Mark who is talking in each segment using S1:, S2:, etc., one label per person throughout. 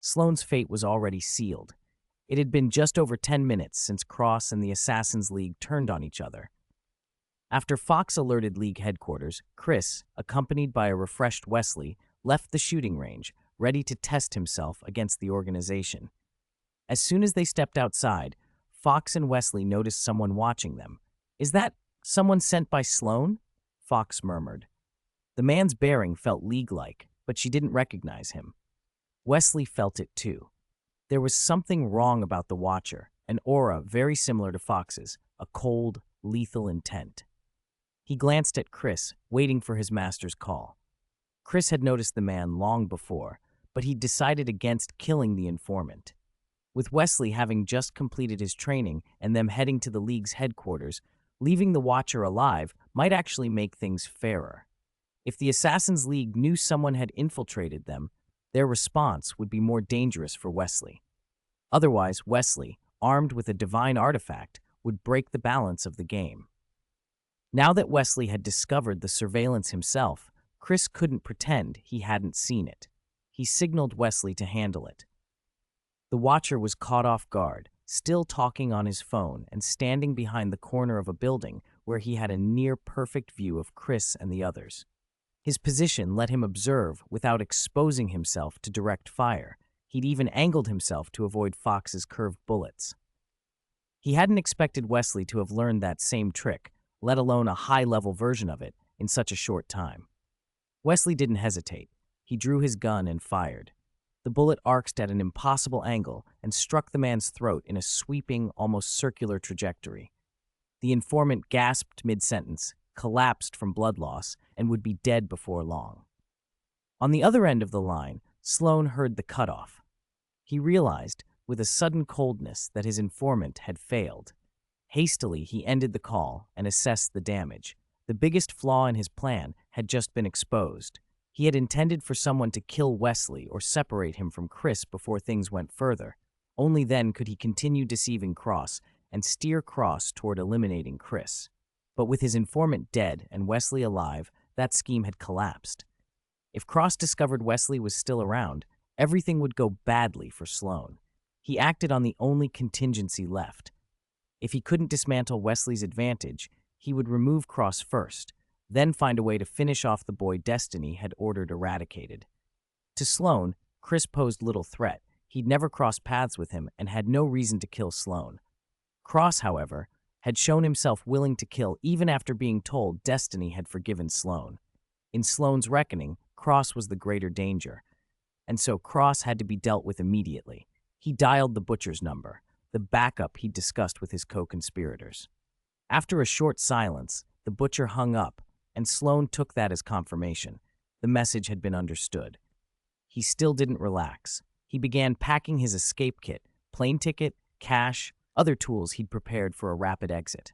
S1: Sloane's fate was already sealed. It had been just over 10 minutes since Cross and the Assassin's League turned on each other. After Fox alerted League headquarters, Chris, accompanied by a refreshed Wesley, left the shooting range, ready to test himself against the organization. As soon as they stepped outside, Fox and Wesley noticed someone watching them. "Is that someone sent by Sloane?" Fox murmured. The man's bearing felt League-like, but she didn't recognize him. Wesley felt it too. There was something wrong about the Watcher, an aura very similar to Fox's, a cold, lethal intent. He glanced at Chris, waiting for his master's call. Chris had noticed the man long before, but he decided against killing the informant. With Wesley having just completed his training and them heading to the League's headquarters, leaving the Watcher alive might actually make things fairer. If the Assassin's League knew someone had infiltrated them, their response would be more dangerous for Wesley. Otherwise, Wesley, armed with a divine artifact, would break the balance of the game. Now that Wesley had discovered the surveillance himself, Chris couldn't pretend he hadn't seen it. He signaled Wesley to handle it. The Watcher was caught off guard, still talking on his phone and standing behind the corner of a building where he had a near-perfect view of Chris and the others. His position let him observe without exposing himself to direct fire. He'd even angled himself to avoid Fox's curved bullets. He hadn't expected Wesley to have learned that same trick, let alone a high-level version of it, in such a short time. Wesley didn't hesitate. He drew his gun and fired. The bullet arced at an impossible angle and struck the man's throat in a sweeping, almost circular trajectory. The informant gasped mid-sentence, collapsed from blood loss, and would be dead before long. On the other end of the line, Sloane heard the cutoff. He realized, with a sudden coldness, that his informant had failed. Hastily, he ended the call and assessed the damage. The biggest flaw in his plan had just been exposed. He had intended for someone to kill Wesley or separate him from Chris before things went further. Only then could he continue deceiving Cross and steer Cross toward eliminating Chris. But with his informant dead and Wesley alive, that scheme had collapsed. If Cross discovered Wesley was still around, everything would go badly for Sloane. He acted on the only contingency left. If he couldn't dismantle Wesley's advantage, he would remove Cross first, then find a way to finish off the boy Destiny had ordered eradicated. To Sloane, Chris posed little threat. He'd never crossed paths with him and had no reason to kill Sloane. Cross, however, had shown himself willing to kill even after being told Destiny had forgiven Sloane. In Sloane's reckoning, Cross was the greater danger, and so Cross had to be dealt with immediately. He dialed the butcher's number, the backup he'd discussed with his co-conspirators. After a short silence, the butcher hung up, and Sloane took that as confirmation. The message had been understood. He still didn't relax. He began packing his escape kit, plane ticket, cash, other tools he'd prepared for a rapid exit.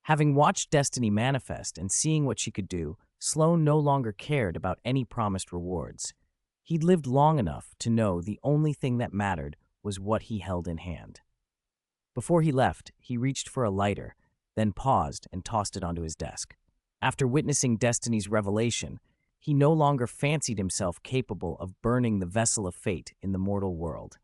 S1: Having watched Destiny manifest and seeing what she could do, Sloane no longer cared about any promised rewards. He'd lived long enough to know the only thing that mattered was what he held in hand. Before he left, he reached for a lighter, then paused and tossed it onto his desk. After witnessing Destiny's revelation, he no longer fancied himself capable of burning the vessel of fate in the mortal world.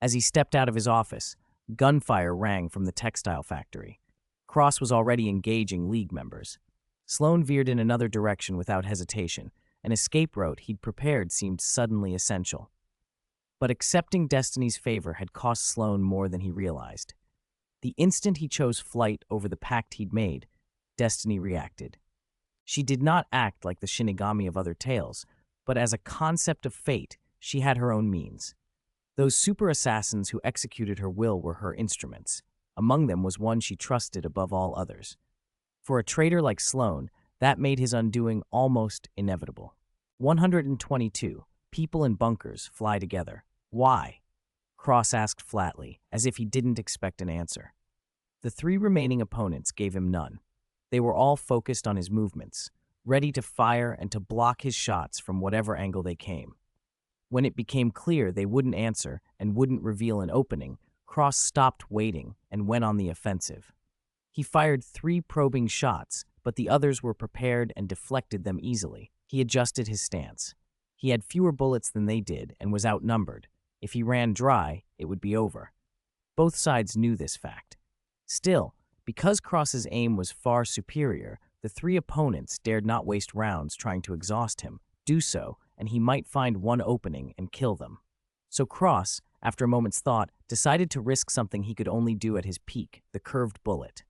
S1: As he stepped out of his office, gunfire rang from the textile factory. Cross was already engaging League members. Sloane veered in another direction without hesitation. An escape route he'd prepared seemed suddenly essential. But accepting Destiny's favor had cost Sloane more than he realized. The instant he chose flight over the pact he'd made, Destiny reacted. She did not act like the Shinigami of other tales, but as a concept of fate, she had her own means. Those super assassins who executed her will were her instruments. Among them was one she trusted above all others. For a traitor like Sloane, that made his undoing almost inevitable. 122. People in bunkers fly together. Why? Cross asked flatly, as if he didn't expect an answer. The three remaining opponents gave him none. They were all focused on his movements, ready to fire and to block his shots from whatever angle they came. When it became clear they wouldn't answer and wouldn't reveal an opening, Cross stopped waiting and went on the offensive. He fired 3 probing shots, but the others were prepared and deflected them easily. He adjusted his stance. He had fewer bullets than they did and was outnumbered. If he ran dry, it would be over. Both sides knew this fact. Still, because Cross's aim was far superior, the three opponents dared not waste rounds trying to exhaust him. Do so, and he might find one opening and kill them. So Cross, after a moment's thought, decided to risk something he could only do at his peak, the curved bullet.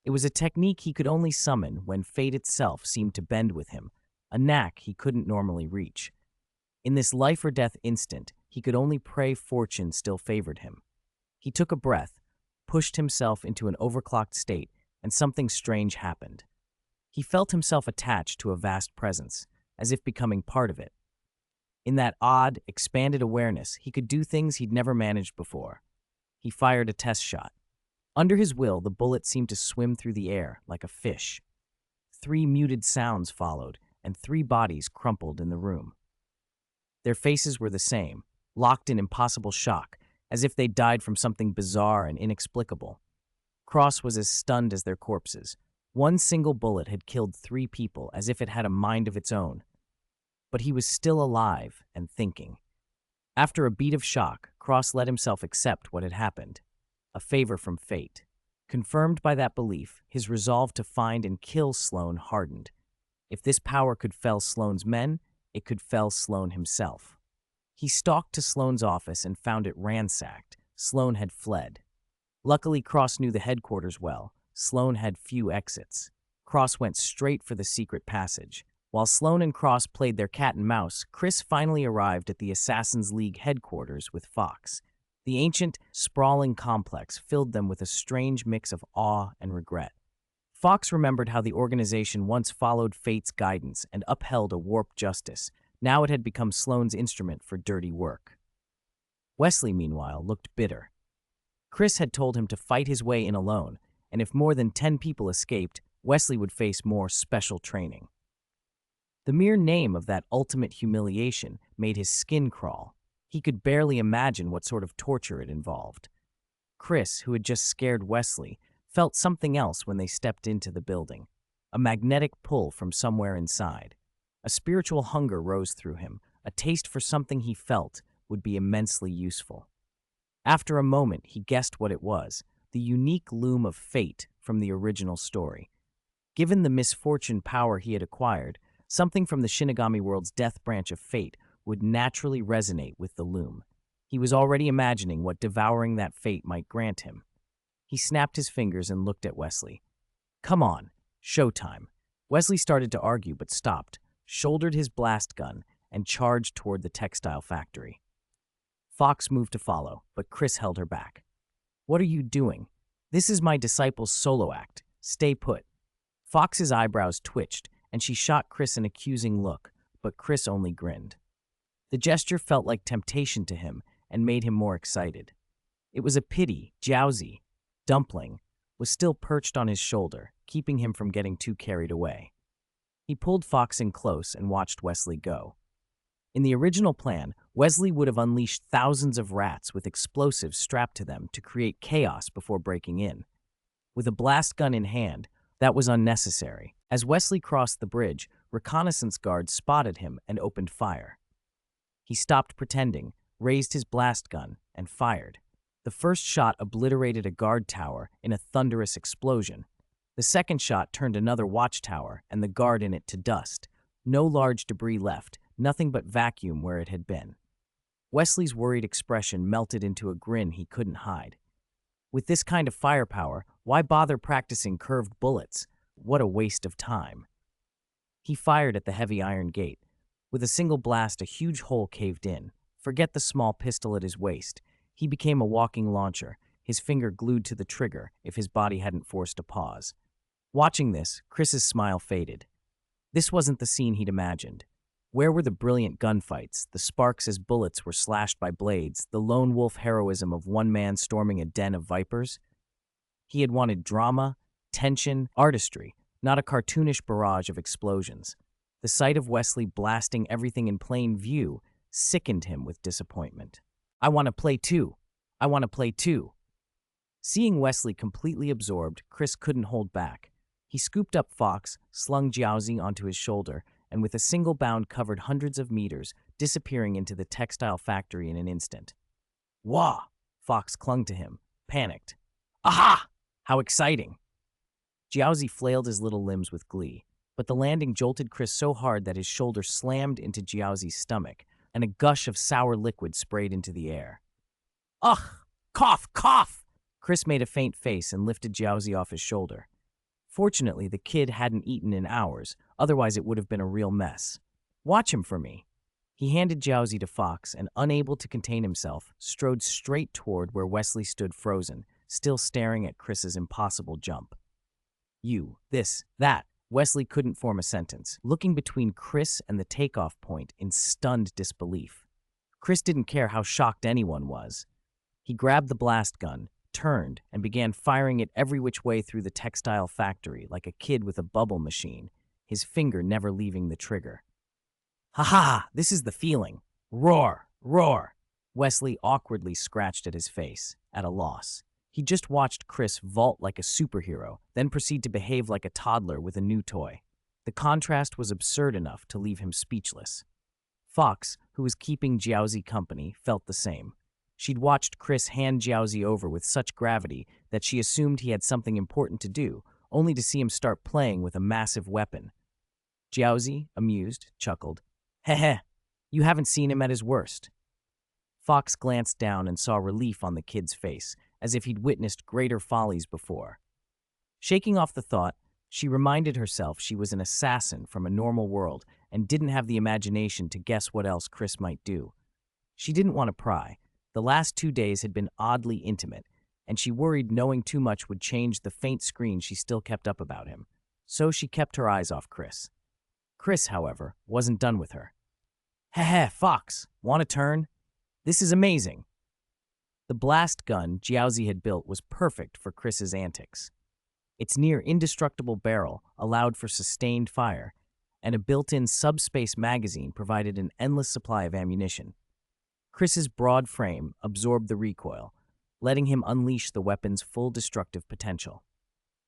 S1: It was a technique he could only summon when fate itself seemed to bend with him, a knack he couldn't normally reach. In this life-or-death instant, he could only pray fortune still favored him. He took a breath, pushed himself into an overclocked state, and something strange happened. He felt himself attached to a vast presence, as if becoming part of it. In that odd, expanded awareness, he could do things he'd never managed before. He fired a test shot. Under his will, the bullet seemed to swim through the air like a fish. 3 muted sounds followed, and 3 bodies crumpled in the room. Their faces were the same, locked in impossible shock, as if they'd died from something bizarre and inexplicable. Cross was as stunned as their corpses. One single bullet had killed 3 people as if it had a mind of its own. But he was still alive and thinking. After a beat of shock, Cross let himself accept what had happened. A favor from fate. Confirmed by that belief, his resolve to find and kill Sloane hardened. If this power could fell Sloane's men, it could fell Sloane himself. He stalked to Sloane's office and found it ransacked. Sloane had fled. Luckily, Cross knew the headquarters well. Sloane had few exits. Cross went straight for the secret passage. While Sloane and Cross played their cat and mouse, Chris finally arrived at the Assassin's League headquarters with Fox. The ancient, sprawling complex filled them with a strange mix of awe and regret. Fox remembered how the organization once followed fate's guidance and upheld a warped justice. Now it had become Sloane's instrument for dirty work. Wesley, meanwhile, looked bitter. Chris had told him to fight his way in alone, and if more than 10 people escaped, Wesley would face more special training. The mere name of that ultimate humiliation made his skin crawl. He could barely imagine what sort of torture it involved. Chris, who had just scared Wesley, felt something else when they stepped into the building. A magnetic pull from somewhere inside. A spiritual hunger rose through him, a taste for something he felt would be immensely useful. After a moment, he guessed what it was, the unique loom of fate from the original story. Given the misfortune power he had acquired, something from the Shinigami world's death branch of fate would naturally resonate with the loom. He was already imagining what devouring that fate might grant him. He snapped his fingers and looked at Wesley. "Come on, showtime." Wesley started to argue but stopped, shouldered his blast gun, and charged toward the textile factory. Fox moved to follow, but Chris held her back. "What are you doing? This is my disciple's solo act. Stay put." Fox's eyebrows twitched, and she shot Chris an accusing look, but Chris only grinned. The gesture felt like temptation to him and made him more excited. It was a pity Jiaozi, Dumpling, was still perched on his shoulder, keeping him from getting too carried away. He pulled Fox in close and watched Wesley go. In the original plan, Wesley would have unleashed thousands of rats with explosives strapped to them to create chaos before breaking in. With a blast gun in hand, that was unnecessary. As Wesley crossed the bridge, reconnaissance guards spotted him and opened fire. He stopped pretending, raised his blast gun, and fired. The first shot obliterated a guard tower in a thunderous explosion. The second shot turned another watchtower and the guard in it to dust. No large debris left, nothing but vacuum where it had been. Wesley's worried expression melted into a grin he couldn't hide. With this kind of firepower, why bother practicing curved bullets? What a waste of time. He fired at the heavy iron gate. With a single blast, a huge hole caved in. Forget the small pistol at his waist. He became a walking launcher, his finger glued to the trigger if his body hadn't forced a pause. Watching this, Chris's smile faded. This wasn't the scene he'd imagined. Where were the brilliant gunfights, the sparks as bullets were slashed by blades, the lone wolf heroism of one man storming a den of vipers? He had wanted drama, tension, artistry, not a cartoonish barrage of explosions. The sight of Wesley blasting everything in plain view sickened him with disappointment. "I want to play too. I want to play too." Seeing Wesley completely absorbed, Chris couldn't hold back. He scooped up Fox, slung Jiaozi onto his shoulder, and with a single bound covered hundreds of meters, disappearing into the textile factory in an instant. Wah! Fox clung to him, panicked. Aha! How exciting! Jiaozi flailed his little limbs with glee, but the landing jolted Chris so hard that his shoulder slammed into Jiaozi's stomach, and a gush of sour liquid sprayed into the air. Ugh! Cough! Cough! Chris made a faint face and lifted Jiaozi off his shoulder. Fortunately, the kid hadn't eaten in hours, otherwise it would have been a real mess. Watch him for me. He handed Jiaozi to Fox and, unable to contain himself, strode straight toward where Wesley stood frozen, still staring at Chris's impossible jump. You, this, that. Wesley couldn't form a sentence, looking between Chris and the takeoff point in stunned disbelief. Chris didn't care how shocked anyone was. He grabbed the blast gun, turned, and began firing it every which way through the textile factory like a kid with a bubble machine, his finger never leaving the trigger. Ha ha! This is the feeling. Roar! Roar! Wesley awkwardly scratched at his face, at a loss. He just watched Chris vault like a superhero, then proceed to behave like a toddler with a new toy. The contrast was absurd enough to leave him speechless. Fox, who was keeping Jiaozi company, felt the same. She'd watched Chris hand Jiaozi over with such gravity that she assumed he had something important to do, only to see him start playing with a massive weapon. Jiaozi, amused, chuckled. Heh, you haven't seen him at his worst. Fox glanced down and saw relief on the kid's face, as if he'd witnessed greater follies before. Shaking off the thought, she reminded herself she was an assassin from a normal world and didn't have the imagination to guess what else Chris might do. She didn't want to pry. The last 2 days had been oddly intimate, and she worried knowing too much would change the faint screen she still kept up about him. So she kept her eyes off Chris. Chris, however, wasn't done with her. Heh, Fox, want a turn? This is amazing. The blast gun Jiaozi had built was perfect for Chris's antics. Its near-indestructible barrel allowed for sustained fire, and a built-in subspace magazine provided an endless supply of ammunition. Chris's broad frame absorbed the recoil, letting him unleash the weapon's full destructive potential.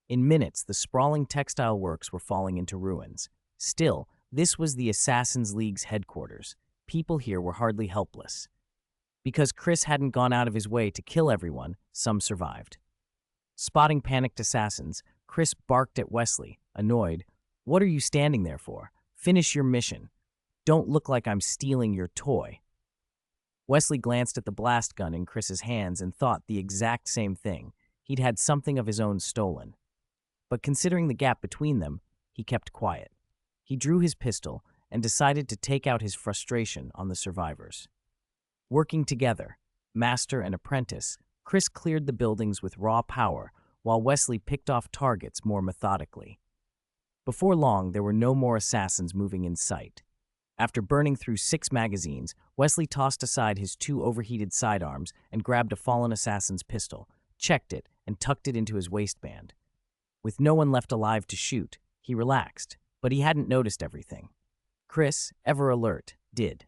S1: In minutes, the sprawling textile works were falling into ruins. Still, this was the Assassin's League's headquarters. People here were hardly helpless. Because Chris hadn't gone out of his way to kill everyone, some survived. Spotting panicked assassins, Chris barked at Wesley, annoyed. What are you standing there for? Finish your mission. Don't look like I'm stealing your toy. Wesley glanced at the blast gun in Chris's hands and thought the exact same thing. He'd had something of his own stolen. But considering the gap between them, he kept quiet. He drew his pistol and decided to take out his frustration on the survivors. Working together, master and apprentice, Chris cleared the buildings with raw power, while Wesley picked off targets more methodically. Before long, there were no more assassins moving in sight. After burning through 6 magazines, Wesley tossed aside his 2 overheated sidearms and grabbed a fallen assassin's pistol, checked it, and tucked it into his waistband. With no one left alive to shoot, he relaxed, but he hadn't noticed everything. Chris, ever alert, did.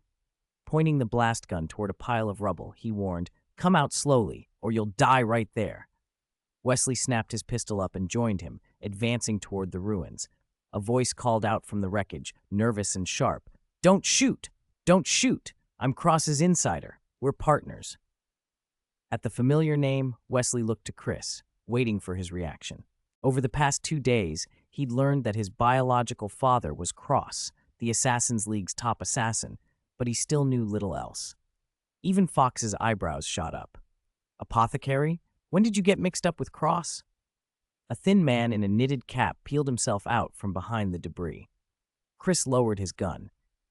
S1: Pointing the blast gun toward a pile of rubble, he warned, "Come out slowly, or you'll die right there." Wesley snapped his pistol up and joined him, advancing toward the ruins. A voice called out from the wreckage, nervous and sharp, "Don't shoot! Don't shoot! I'm Cross's insider. We're partners." At the familiar name, Wesley looked to Chris, waiting for his reaction. Over the past 2 days, he'd learned that his biological father was Cross, the Assassin's League's top assassin, but he still knew little else. Even Fox's eyebrows shot up. Apothecary? When did you get mixed up with Cross? A thin man in a knitted cap peeled himself out from behind the debris. Chris lowered his gun.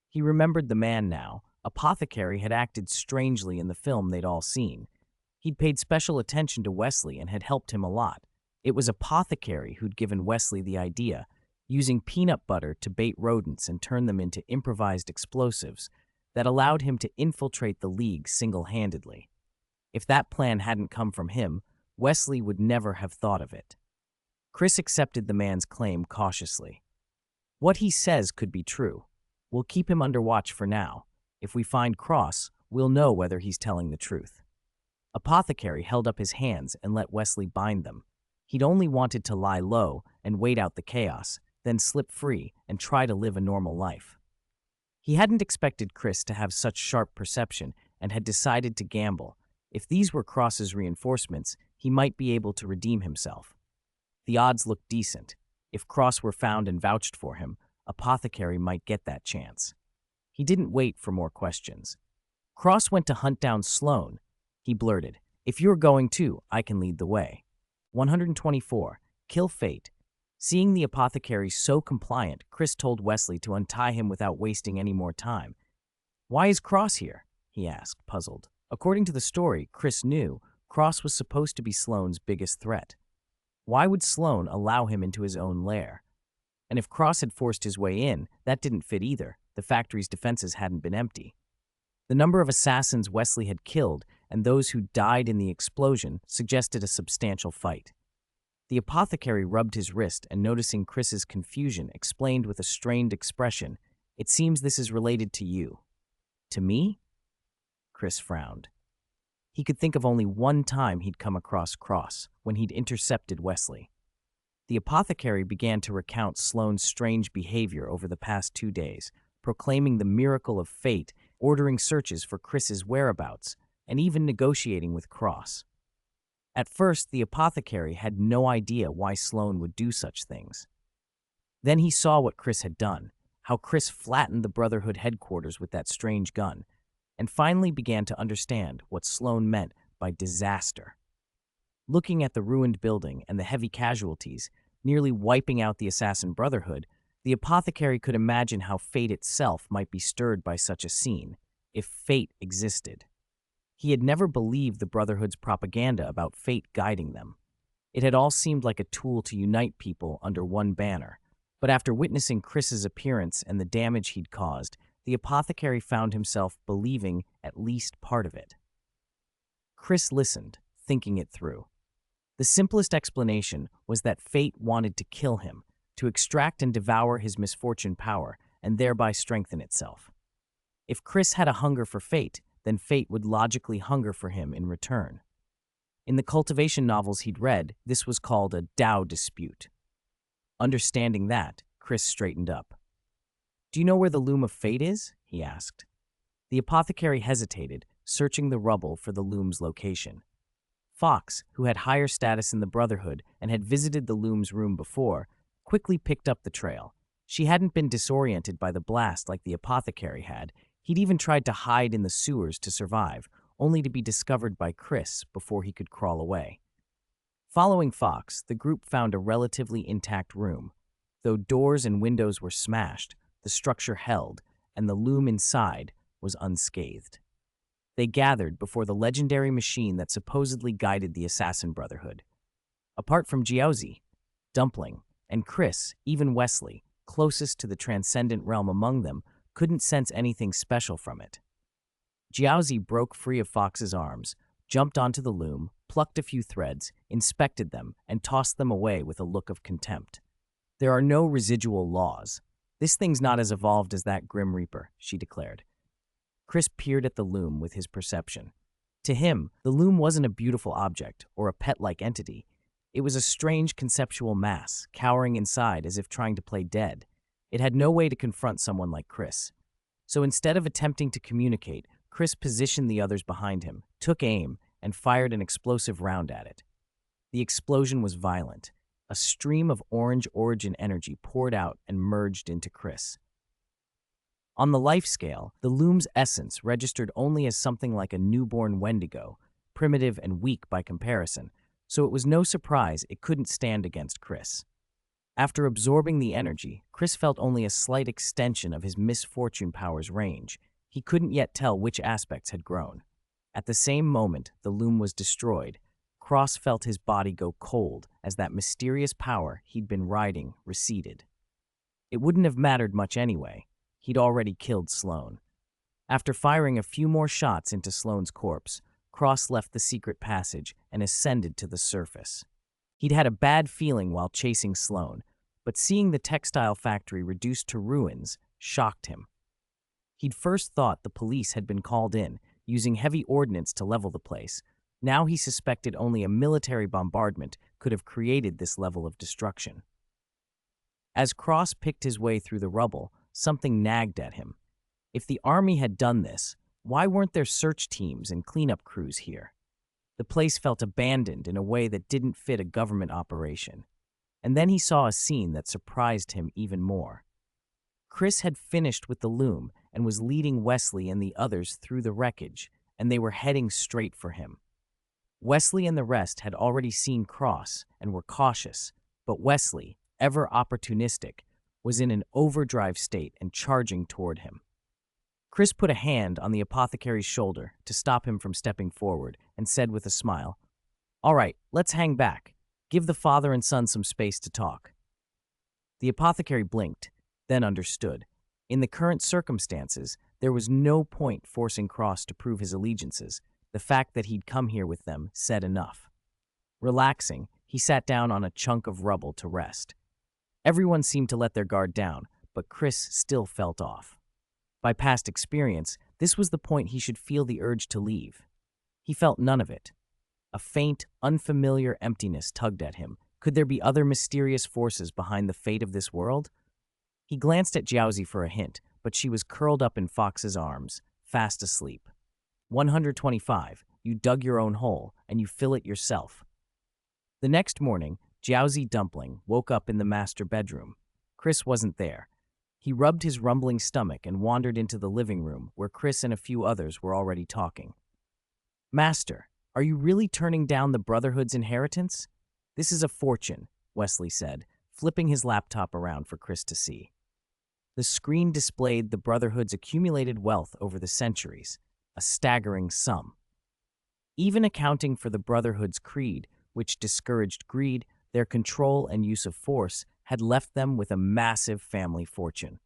S1: He remembered the man now. Apothecary had acted strangely in the film they'd all seen. He'd paid special attention to Wesley and had helped him a lot. It was Apothecary who'd given Wesley the idea, using peanut butter to bait rodents and turn them into improvised explosives that allowed him to infiltrate the League single-handedly. If that plan hadn't come from him, Wesley would never have thought of it. Chris accepted the man's claim cautiously. What he says could be true. We'll keep him under watch for now. If we find Cross, we'll know whether he's telling the truth. Apothecary held up his hands and let Wesley bind them. He'd only wanted to lie low and wait out the chaos, then slip free and try to live a normal life. He hadn't expected Chris to have such sharp perception and had decided to gamble. If these were Cross's reinforcements, he might be able to redeem himself. The odds looked decent. If Cross were found and vouched for him, Apothecary might get that chance. He didn't wait for more questions. Cross went to hunt down Sloane. He blurted, "If you're going to, I can lead the way." 124. Kill Fate. Seeing the apothecary so compliant, Chris told Wesley to untie him without wasting any more time. "Why is Cross here?" he asked, puzzled. According to the story, Chris knew Cross was supposed to be Sloane's biggest threat. Why would Sloane allow him into his own lair? And if Cross had forced his way in, that didn't fit either. The factory's defenses hadn't been empty. The number of assassins Wesley had killed and those who died in the explosion suggested a substantial fight. The apothecary rubbed his wrist and, noticing Chris's confusion, explained with a strained expression, "It seems this is related to you." "To me?" Chris frowned. He could think of only one time he'd come across Cross, when he'd intercepted Wesley. The apothecary began to recount Sloane's strange behavior over the past 2 days, proclaiming the miracle of fate, ordering searches for Chris's whereabouts, and even negotiating with Cross. At first, the apothecary had no idea why Sloane would do such things. Then he saw what Chris had done, how Chris flattened the Brotherhood headquarters with that strange gun, and finally began to understand what Sloane meant by disaster. Looking at the ruined building and the heavy casualties, nearly wiping out the Assassin Brotherhood, the apothecary could imagine how fate itself might be stirred by such a scene, if fate existed. He had never believed the Brotherhood's propaganda about fate guiding them. It had all seemed like a tool to unite people under one banner. But after witnessing Chris's appearance and the damage he'd caused, the apothecary found himself believing at least part of it. Chris listened, thinking it through. The simplest explanation was that fate wanted to kill him, to extract and devour his misfortune power, and thereby strengthen itself. If Chris had a hunger for fate, then fate would logically hunger for him in return. In the cultivation novels he'd read, this was called a Tao dispute. Understanding that, Chris straightened up. "Do you know where the loom of fate is?" he asked. The apothecary hesitated, searching the rubble for the loom's location. Fox, who had higher status in the Brotherhood and had visited the loom's room before, quickly picked up the trail. She hadn't been disoriented by the blast like the apothecary had. He'd even tried to hide in the sewers to survive, only to be discovered by Chris before he could crawl away. Following Fox, the group found a relatively intact room. Though doors and windows were smashed, the structure held, and the loom inside was unscathed. They gathered before the legendary machine that supposedly guided the Assassin Brotherhood. Apart from Jiaozi, Dumpling, and Chris, even Wesley, closest to the transcendent realm among them, couldn't sense anything special from it. Jiaozi broke free of Fox's arms, jumped onto the loom, plucked a few threads, inspected them, and tossed them away with a look of contempt. "There are no residual laws. This thing's not as evolved as that Grim Reaper," she declared. Chris peered at the loom with his perception. To him, the loom wasn't a beautiful object or a pet-like entity. It was a strange conceptual mass, cowering inside as if trying to play dead. It had no way to confront someone like Chris. So instead of attempting to communicate, Chris positioned the others behind him, took aim, and fired an explosive round at it. The explosion was violent. A stream of orange origin energy poured out and merged into Chris. On the life scale, the loom's essence registered only as something like a newborn Wendigo, primitive and weak by comparison, so it was no surprise it couldn't stand against Chris. After absorbing the energy, Chris felt only a slight extension of his misfortune power's range. He couldn't yet tell which aspects had grown. At the same moment the loom was destroyed, Cross felt his body go cold as that mysterious power he'd been riding receded. It wouldn't have mattered much anyway. He'd already killed Sloane. After firing a few more shots into Sloane's corpse, Cross left the secret passage and ascended to the surface. He'd had a bad feeling while chasing Sloane, but seeing the textile factory reduced to ruins shocked him. He'd first thought the police had been called in, using heavy ordnance to level the place. Now he suspected only a military bombardment could have created this level of destruction. As Cross picked his way through the rubble, something nagged at him. If the army had done this, why weren't there search teams and cleanup crews here? The place felt abandoned in a way that didn't fit a government operation. And then he saw a scene that surprised him even more. Chris had finished with the loom and was leading Wesley and the others through the wreckage, and they were heading straight for him. Wesley and the rest had already seen Cross and were cautious, but Wesley, ever opportunistic, was in an overdrive state and charging toward him. Chris put a hand on the apothecary's shoulder to stop him from stepping forward and said with a smile, "All right, let's hang back. Give the father and son some space to talk." The apothecary blinked, then understood. In the current circumstances, there was no point forcing Cross to prove his allegiances. The fact that he'd come here with them said enough. Relaxing, he sat down on a chunk of rubble to rest. Everyone seemed to let their guard down, but Chris still felt off. By past experience, this was the point he should feel the urge to leave. He felt none of it. A faint, unfamiliar emptiness tugged at him. Could there be other mysterious forces behind the fate of this world? He glanced at Jiaozi for a hint, but she was curled up in Fox's arms, fast asleep. 125. You dug your own hole, and you fill it yourself. The next morning, Jiaozi Dumpling woke up in the master bedroom. Chris wasn't there. He rubbed his rumbling stomach and wandered into the living room, where Chris and a few others were already talking. "Master, are you really turning down the Brotherhood's inheritance?" "This is a fortune," Wesley said, flipping his laptop around for Chris to see. The screen displayed the Brotherhood's accumulated wealth over the centuries, a staggering sum. Even accounting for the Brotherhood's creed, which discouraged greed, their control and use of force had left them with a massive family fortune.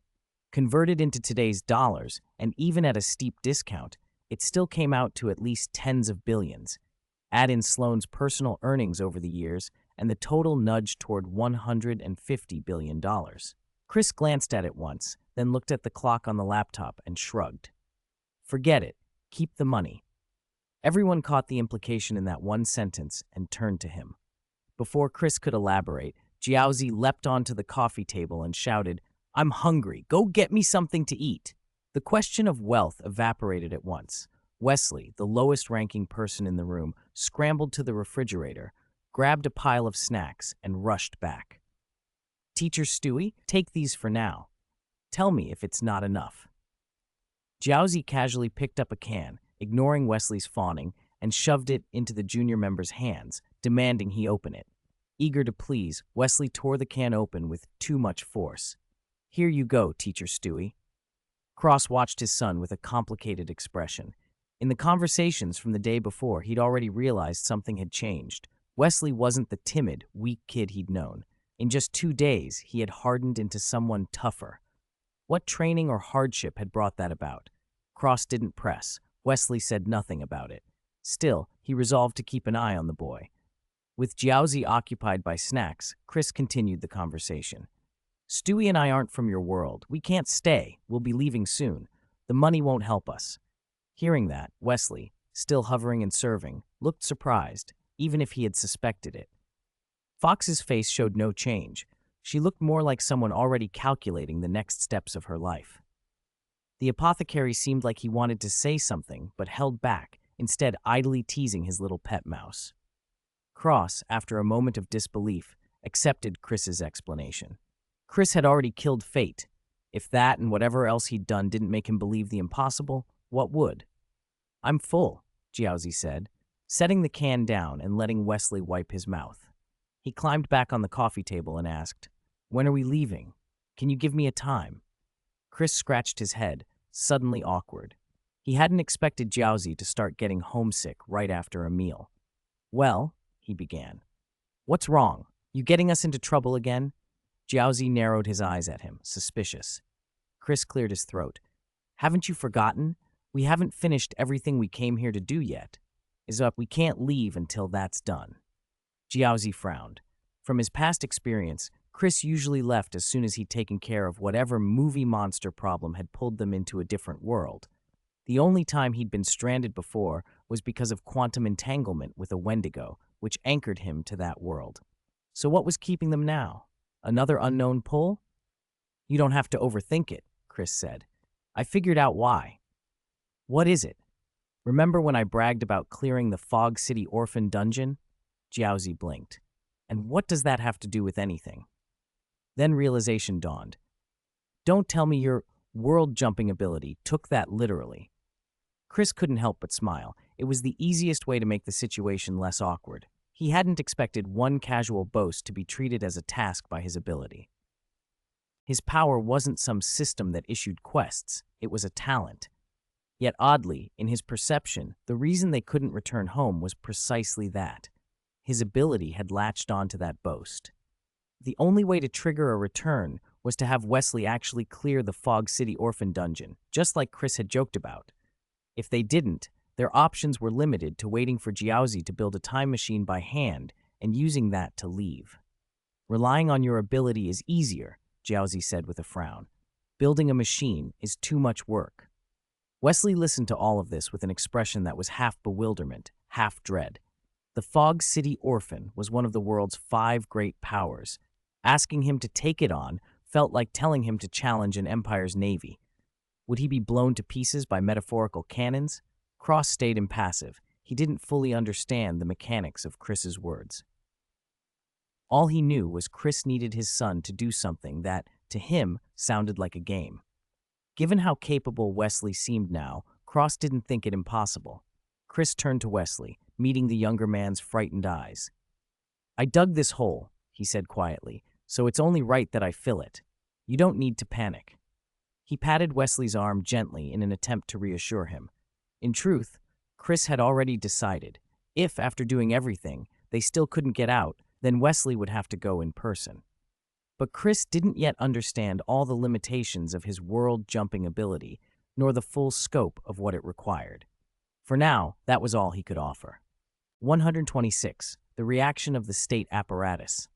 S1: Converted into today's dollars, and even at a steep discount, it still came out to at least tens of billions. Add in Sloane's personal earnings over the years, and the total nudged toward $150 billion. Chris glanced at it once, then looked at the clock on the laptop and shrugged. Forget it. Keep the money. Everyone caught the implication in that one sentence and turned to him. Before Chris could elaborate, Jiaozi leapt onto the coffee table and shouted, "I'm hungry. Go get me something to eat." The question of wealth evaporated at once. Wesley, the lowest-ranking person in the room, scrambled to the refrigerator, grabbed a pile of snacks, and rushed back. "Teacher Stewie, take these for now. Tell me if it's not enough." Jiaozi casually picked up a can, ignoring Wesley's fawning, and shoved it into the junior member's hands, demanding he open it. Eager to please, Wesley tore the can open with too much force. "Here you go, Teacher Stewie." Cross watched his son with a complicated expression. In the conversations from the day before, he'd already realized something had changed. Wesley wasn't the timid, weak kid he'd known. In just 2 days, he had hardened into someone tougher. What training or hardship had brought that about? Cross didn't press. Wesley said nothing about it. Still, he resolved to keep an eye on the boy. With Jiaozi occupied by snacks, Chris continued the conversation. "Stewie and I aren't from your world. We can't stay. We'll be leaving soon. The money won't help us." Hearing that, Wesley, still hovering and serving, looked surprised, even if he had suspected it. Fox's face showed no change. She looked more like someone already calculating the next steps of her life. The apothecary seemed like he wanted to say something, but held back, instead idly teasing his little pet mouse. Cross, after a moment of disbelief, accepted Chris's explanation. Chris had already killed fate. If that and whatever else he'd done didn't make him believe the impossible, what would? "I'm full," Jiaozi said, setting the can down and letting Wesley wipe his mouth. He climbed back on the coffee table and asked, "When are we leaving? Can you give me a time?" Chris scratched his head, suddenly awkward. He hadn't expected Jiaozi to start getting homesick right after a meal. "Well," he began. "What's wrong? You getting us into trouble again?" Jiaozi narrowed his eyes at him, suspicious. Chris cleared his throat. "Haven't you forgotten? We haven't finished everything we came here to do yet. We can't leave until that's done." Jiaozi frowned. From his past experience, Chris usually left as soon as he'd taken care of whatever movie monster problem had pulled them into a different world. The only time he'd been stranded before was because of quantum entanglement with a Wendigo, which anchored him to that world. So what was keeping them now? Another unknown pull? "You don't have to overthink it," Chris said. I figured out why. What is it? Remember when I bragged about clearing the Fog City orphan dungeon? Jiaozi blinked. And what does that have to do with anything? Then realization dawned. Don't tell me your world-jumping ability took that literally. Chris couldn't help but smile. It was the easiest way to make the situation less awkward. He hadn't expected one casual boast to be treated as a task by his ability. His power wasn't some system that issued quests, it was a talent. Yet oddly, in his perception, the reason they couldn't return home was precisely that. His ability had latched onto that boast. The only way to trigger a return was to have Wesley actually clear the Fog City orphan dungeon, just like Chris had joked about. If they didn't, their options were limited to waiting for Jiaozi to build a time machine by hand and using that to leave. Relying on your ability is easier, Jiaozi said with a frown. Building a machine is too much work. Wesley listened to all of this with an expression that was half bewilderment, half dread. The Fog City Orphan was one of the world's 5 great powers. Asking him to take it on felt like telling him to challenge an empire's navy. Would he be blown to pieces by metaphorical cannons? Cross stayed impassive. He didn't fully understand the mechanics of Chris's words. All he knew was Chris needed his son to do something that, to him, sounded like a game. Given how capable Wesley seemed now, Cross didn't think it impossible. Chris turned to Wesley, meeting the younger man's frightened eyes. I dug this hole, he said quietly, so it's only right that I fill it. You don't need to panic. He patted Wesley's arm gently in an attempt to reassure him. In truth, Chris had already decided. If, after doing everything, they still couldn't get out, then Wesley would have to go in person. But Chris didn't yet understand all the limitations of his world-jumping ability, nor the full scope of what it required. For now, that was all he could offer. 126. The reaction of the state apparatus.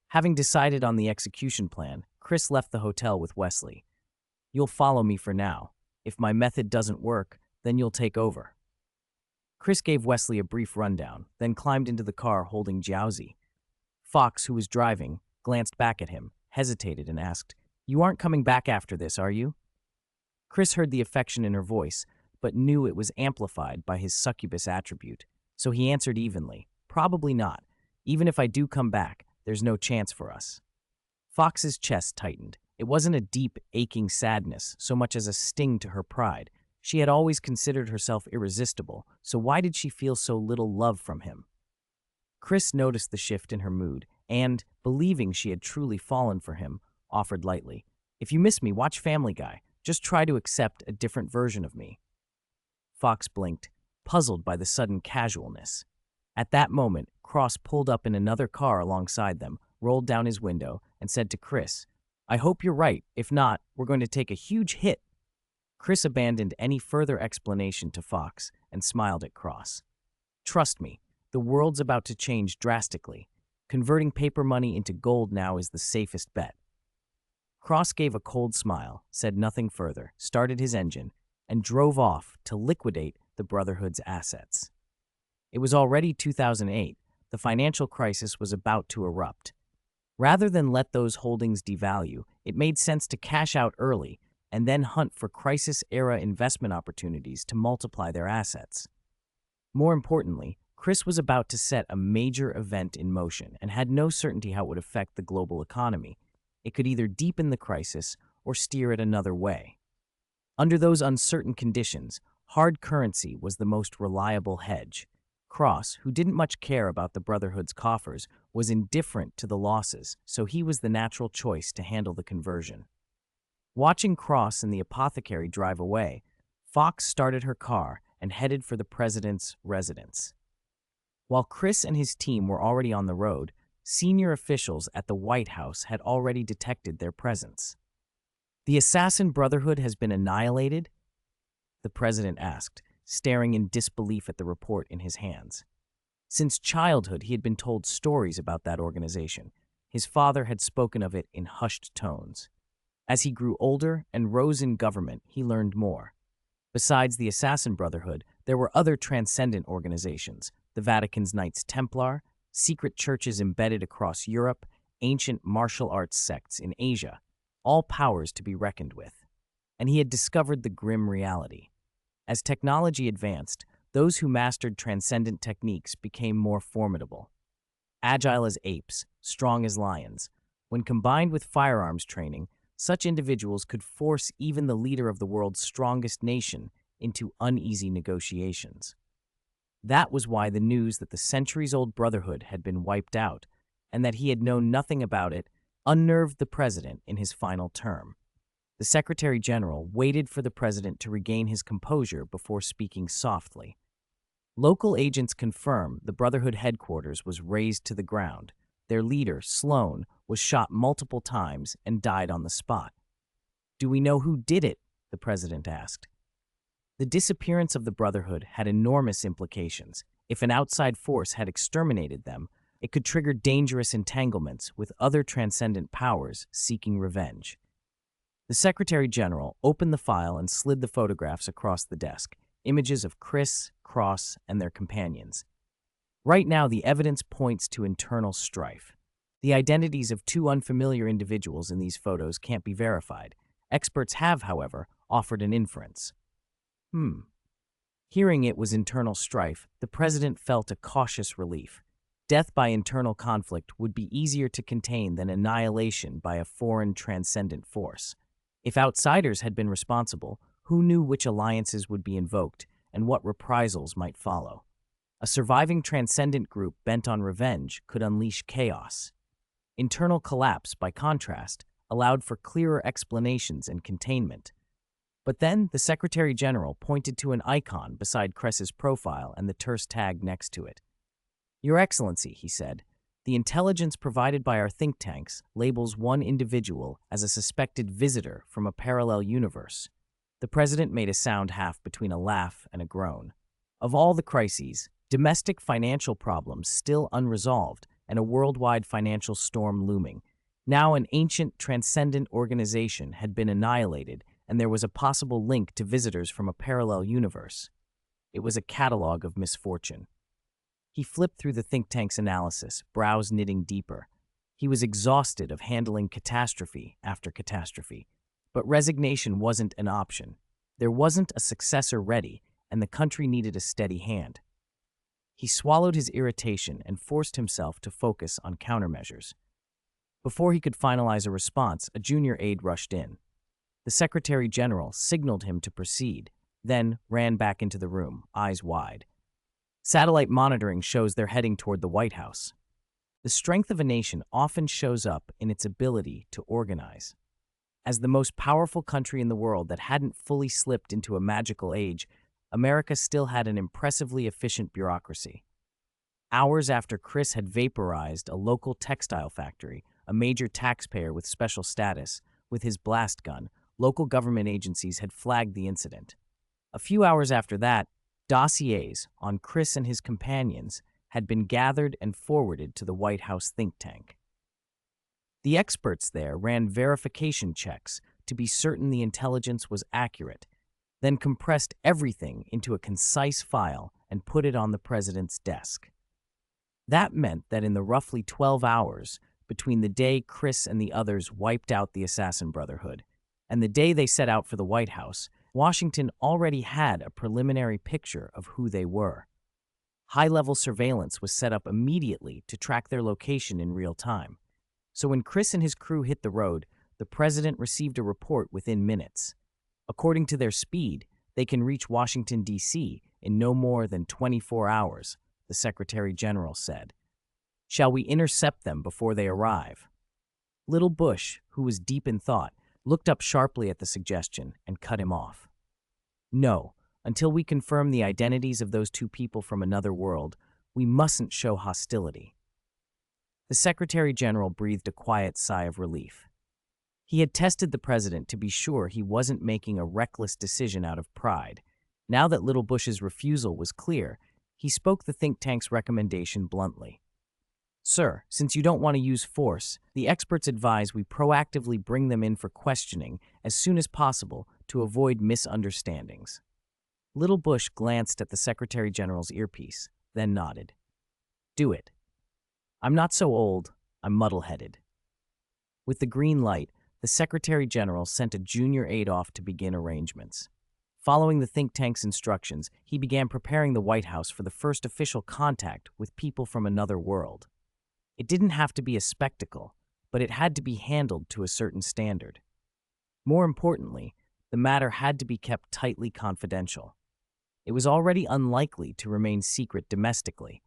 S1: Having decided on the execution plan, Chris left the hotel with Wesley. You'll follow me for now. If my method doesn't work, then you'll take over. Chris gave Wesley a brief rundown, then climbed into the car holding Jiaozi. Fox, who was driving, glanced back at him, hesitated, and asked, You aren't coming back after this, are you? Chris heard the affection in her voice, but knew it was amplified by his succubus attribute, so he answered evenly, Probably not. Even if I do come back, there's no chance for us. Fox's chest tightened. It wasn't a deep, aching sadness so much as a sting to her pride. She had always considered herself irresistible, so why did she feel so little love from him? Chris noticed the shift in her mood and, believing she had truly fallen for him, offered lightly, If you miss me, watch Family Guy. Just try to accept a different version of me. Fox blinked, puzzled by the sudden casualness. At that moment, Cross pulled up in another car alongside them, rolled down his window, and said to Chris, I hope you're right. If not, we're going to take a huge hit. Chris abandoned any further explanation to Fox and smiled at Cross. Trust me, the world's about to change drastically. Converting paper money into gold now is the safest bet. Cross gave a cold smile, said nothing further, started his engine, and drove off to liquidate the Brotherhood's assets. It was already 2008. The financial crisis was about to erupt. Rather than let those holdings devalue, it made sense to cash out early and then hunt for crisis-era investment opportunities to multiply their assets. More importantly, Chris was about to set a major event in motion and had no certainty how it would affect the global economy. It could either deepen the crisis or steer it another way. Under those uncertain conditions, hard currency was the most reliable hedge. Cross, who didn't much care about the Brotherhood's coffers, was indifferent to the losses, so he was the natural choice to handle the conversion. Watching Cross and the apothecary drive away, Fox started her car and headed for the president's residence. While Chris and his team were already on the road, senior officials at the White House had already detected their presence. The Assassin Brotherhood has been annihilated? The president asked, staring in disbelief at the report in his hands. Since childhood, he had been told stories about that organization. His father had spoken of it in hushed tones. As he grew older and rose in government, he learned more. Besides the Assassin Brotherhood, there were other transcendent organizations, the Vatican's Knights Templar, secret churches embedded across Europe, ancient martial arts sects in Asia, all powers to be reckoned with. and he had discovered the grim reality. As technology advanced, those who mastered transcendent techniques became more formidable. Agile as apes, strong as lions. When combined with firearms training, such individuals could force even the leader of the world's strongest nation into uneasy negotiations. That was why the news that the centuries-old brotherhood had been wiped out, and that he had known nothing about it, unnerved the president in his final term. The Secretary General waited for the president to regain his composure before speaking softly. Local agents confirm the Brotherhood headquarters was razed to the ground. Their leader, Sloan, was shot multiple times and died on the spot. "Do we know who did it?" the president asked. The disappearance of the Brotherhood had enormous implications. If an outside force had exterminated them, it could trigger dangerous entanglements with other transcendent powers seeking revenge. The Secretary General opened the file and slid the photographs across the desk, images of Chris, Cross, and their companions. Right now, the evidence points to internal strife. The identities of two unfamiliar individuals in these photos can't be verified. Experts have, however, offered an inference. Hearing it was internal strife, the president felt a cautious relief. Death by internal conflict would be easier to contain than annihilation by a foreign transcendent force. If outsiders had been responsible, who knew which alliances would be invoked and what reprisals might follow? A surviving transcendent group bent on revenge could unleash chaos. Internal collapse, by contrast, allowed for clearer explanations and containment. But then the Secretary General pointed to an icon beside Cress's profile and the terse tag next to it. "Your Excellency," he said, "the intelligence provided by our think tanks labels one individual as a suspected visitor from a parallel universe." The president made a sound half between a laugh and a groan. Of all the crises, domestic financial problems still unresolved and a worldwide financial storm looming, now an ancient transcendent organization had been annihilated, and there was a possible link to visitors from a parallel universe. It was a catalog of misfortune. He flipped through the think tank's analysis, brows knitting deeper. He was exhausted of handling catastrophe after catastrophe. But resignation wasn't an option. There wasn't a successor ready, and the country needed a steady hand. He swallowed his irritation and forced himself to focus on countermeasures. Before he could finalize a response, a junior aide rushed in. The Secretary General signaled him to proceed, then ran back into the room, eyes wide. Satellite monitoring shows they're heading toward the White House. The strength of a nation often shows up in its ability to organize. As the most powerful country in the world that hadn't fully slipped into a magical age, America still had an impressively efficient bureaucracy. Hours after Chris had vaporized a local textile factory, a major taxpayer with special status, with his blast gun, local government agencies had flagged the incident. A few hours after that, dossiers on Chris and his companions had been gathered and forwarded to the White House think tank. The experts there ran verification checks to be certain the intelligence was accurate, then compressed everything into a concise file and put it on the president's desk. That meant that in the roughly 12 hours between the day Chris and the others wiped out the Assassin Brotherhood and the day they set out for the White House, Washington already had a preliminary picture of who they were. High-level surveillance was set up immediately to track their location in real time. So when Chris and his crew hit the road, the president received a report within minutes. According to their speed, they can reach Washington, D.C. in no more than 24 hours, the Secretary General said. "Shall we intercept them before they arrive?" Little Bush, who was deep in thought, looked up sharply at the suggestion and cut him off. "No, until we confirm the identities of those two people from another world, we mustn't show hostility." The Secretary General breathed a quiet sigh of relief. He had tested the president to be sure he wasn't making a reckless decision out of pride. Now that Little Bush's refusal was clear, he spoke the think tank's recommendation bluntly. "Sir, since you don't want to use force, the experts advise we proactively bring them in for questioning as soon as possible to avoid misunderstandings." Little Bush glanced at the Secretary General's earpiece, then nodded. "Do it. I'm not so old, I'm muddle-headed." With the green light, the Secretary General sent a junior aide off to begin arrangements. Following the think tank's instructions, he began preparing the White House for the first official contact with people from another world. It didn't have to be a spectacle, but it had to be handled to a certain standard. More importantly, the matter had to be kept tightly confidential. It was already unlikely to remain secret domestically.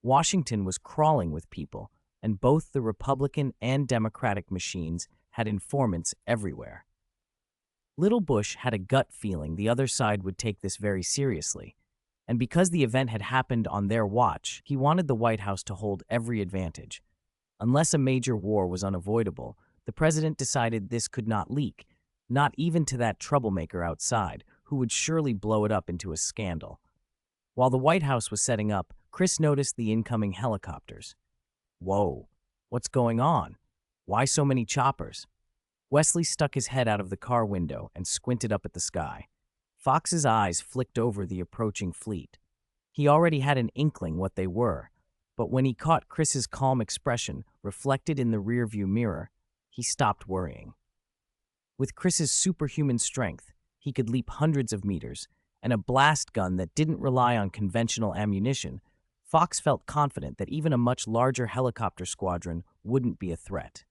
S1: Washington was crawling with people, and both the Republican and Democratic machines had informants everywhere. Little Bush had a gut feeling the other side would take this very seriously, and because the event had happened on their watch, he wanted the White House to hold every advantage. Unless a major war was unavoidable, the president decided this could not leak, not even to that troublemaker outside, who would surely blow it up into a scandal. While the White House was setting up, Chris noticed the incoming helicopters. Whoa, what's going on? Why so many choppers? Wesley stuck his head out of the car window and squinted up at the sky. Fox's eyes flicked over the approaching fleet. He already had an inkling what they were, but when he caught Chris's calm expression reflected in the rearview mirror, he stopped worrying. With Chris's superhuman strength, he could leap hundreds of meters, and a blast gun that didn't rely on conventional ammunition, Fox felt confident that even a much larger helicopter squadron wouldn't be a threat.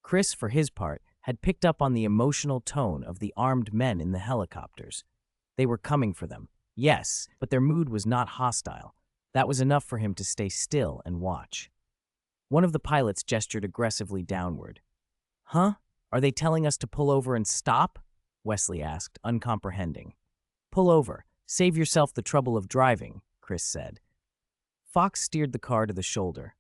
S1: Chris, for his part, had picked up on the emotional tone of the armed men in the helicopters. They were coming for them, yes, but their mood was not hostile. That was enough for him to stay still and watch. One of the pilots gestured aggressively downward. "Huh? Are they telling us to pull over and stop?" Wesley asked, uncomprehending. "Pull over. Save yourself the trouble of driving," Chris said. Fox steered the car to the shoulder.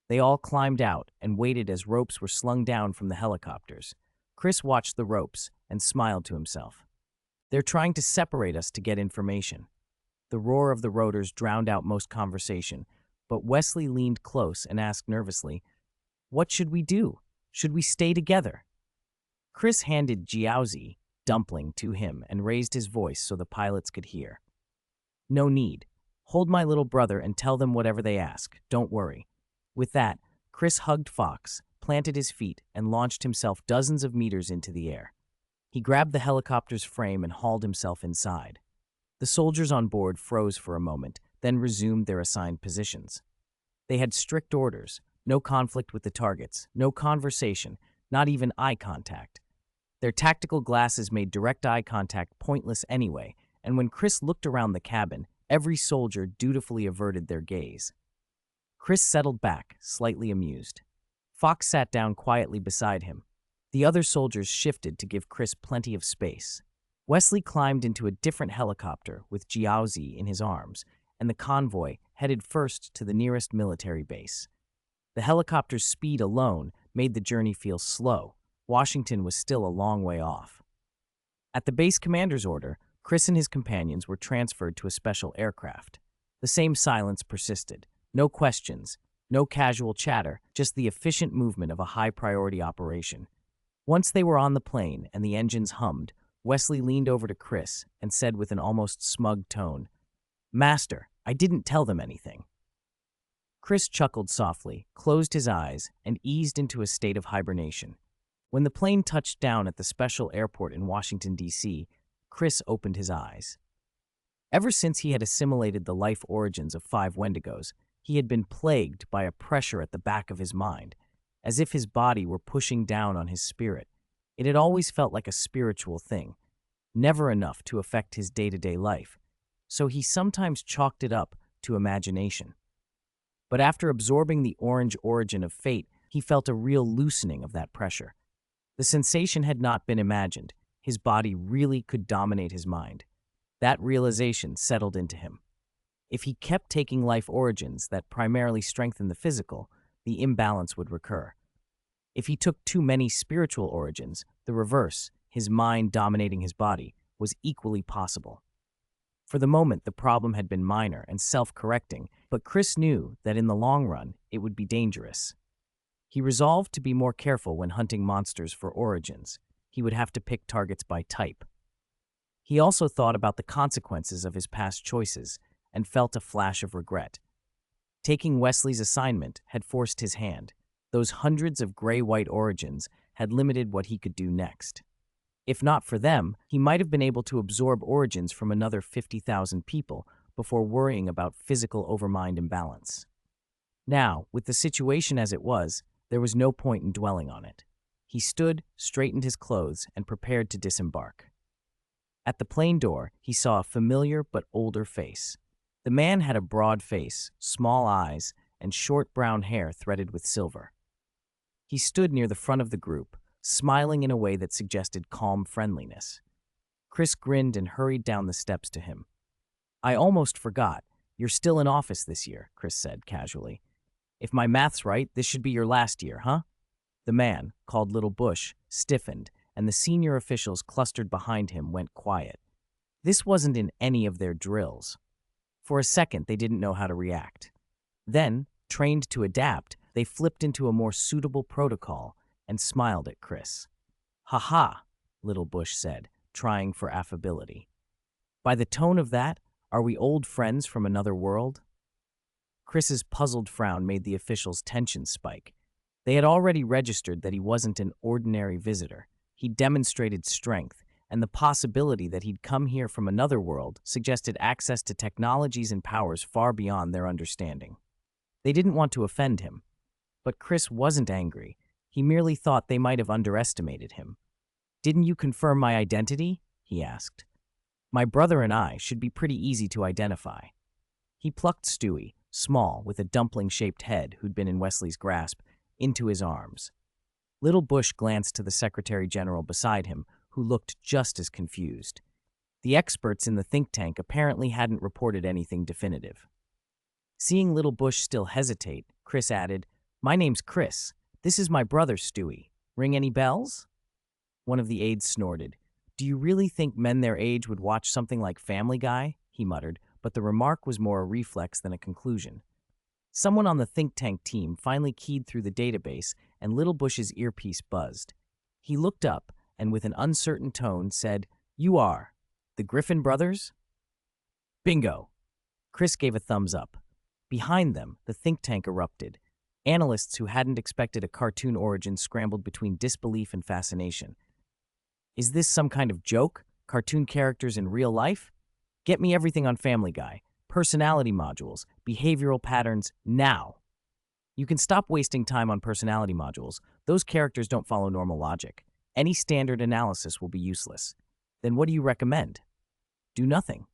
S1: They all climbed out and waited as ropes were slung down from the helicopters. Chris watched the ropes and smiled to himself. "They're trying to separate us to get information." The roar of the rotors drowned out most conversation, but Wesley leaned close and asked nervously, "What should we do? Should we stay together?" Chris handed Jiaozi, Dumpling, to him and raised his voice so the pilots could hear. "No need. Hold my little brother and tell them whatever they ask. Don't worry." With that, Chris hugged Fox, planted his feet, and launched himself dozens of meters into the air. He grabbed the helicopter's frame and hauled himself inside. The soldiers on board froze for a moment, then resumed their assigned positions. They had strict orders: no conflict with the targets, no conversation, not even eye contact. Their tactical glasses made direct eye contact pointless anyway, and when Chris looked around the cabin, every soldier dutifully averted their gaze. Chris settled back, slightly amused. Fox sat down quietly beside him. The other soldiers shifted to give Chris plenty of space. Wesley climbed into a different helicopter with Jiaozi in his arms, and the convoy headed first to the nearest military base. The helicopter's speed alone made the journey feel slow. Washington was still a long way off. At the base commander's order, Chris and his companions were transferred to a special aircraft. The same silence persisted. No questions, no casual chatter, just the efficient movement of a high-priority operation. Once they were on the plane and the engines hummed, Wesley leaned over to Chris and said with an almost smug tone, "Master, I didn't tell them anything." Chris chuckled softly, closed his eyes, and eased into a state of hibernation. When the plane touched down at the special airport in Washington, D.C., Chris opened his eyes. Ever since he had assimilated the life origins of 5 Wendigos, he had been plagued by a pressure at the back of his mind, as if his body were pushing down on his spirit. It had always felt like a spiritual thing, never enough to affect his day-to-day life, so he sometimes chalked it up to imagination. But after absorbing the orange origin of fate, he felt a real loosening of that pressure. The sensation had not been imagined. His body really could dominate his mind. That realization settled into him. If he kept taking life origins that primarily strengthened the physical, the imbalance would recur. If he took too many spiritual origins, the reverse, his mind dominating his body, was equally possible. For the moment, the problem had been minor and self-correcting, but Chris knew that in the long run, it would be dangerous. He resolved to be more careful when hunting monsters for origins. He would have to pick targets by type. He also thought about the consequences of his past choices and felt a flash of regret. Taking Wesley's assignment had forced his hand. Those hundreds of gray-white origins had limited what he could do next. If not for them, he might have been able to absorb origins from another 50,000 people before worrying about physical overmind imbalance. Now, with the situation as it was, there was no point in dwelling on it. He stood, straightened his clothes, and prepared to disembark. At the plane door, he saw a familiar but older face. The man had a broad face, small eyes, and short brown hair threaded with silver. He stood near the front of the group, smiling in a way that suggested calm friendliness. Chris grinned and hurried down the steps to him. "I almost forgot. You're still in office this year," Chris said casually. "If my math's right, this should be your last year, huh?" The man, called Little Bush, stiffened, and the senior officials clustered behind him went quiet. This wasn't in any of their drills. For a second, they didn't know how to react. Then, trained to adapt, they flipped into a more suitable protocol and smiled at Chris. "Ha ha," Little Bush said, trying for affability. "By the tone of that, are we old friends from another world?" Chris's puzzled frown made the officials' tension spike. They had already registered that he wasn't an ordinary visitor. He demonstrated strength, and the possibility that he'd come here from another world suggested access to technologies and powers far beyond their understanding. They didn't want to offend him. But Chris wasn't angry. He merely thought they might have underestimated him. "Didn't you confirm my identity?" he asked. "My brother and I should be pretty easy to identify." He plucked Stewie, small, with a dumpling-shaped head who'd been in Wesley's grasp, into his arms. Little Bush glanced to the Secretary General beside him, who looked just as confused. The experts in the think tank apparently hadn't reported anything definitive. Seeing Little Bush still hesitate, Chris added, "My name's Chris. This is my brother, Stewie. Ring any bells?" One of the aides snorted. "Do you really think men their age would watch something like Family Guy?" he muttered, but the remark was more a reflex than a conclusion. Someone on the think tank team finally keyed through the database, and Little Bush's earpiece buzzed. He looked up and, with an uncertain tone, said, "You are the Griffin brothers?" "Bingo!" Chris gave a thumbs up. Behind them, the think tank erupted. Analysts who hadn't expected a cartoon origin scrambled between disbelief and fascination. "Is this some kind of joke? Cartoon characters in real life? Get me everything on Family Guy. Personality modules, behavioral patterns, now." "You can stop wasting time on personality modules. Those characters don't follow normal logic. Any standard analysis will be useless." "Then what do you recommend?" "Do nothing."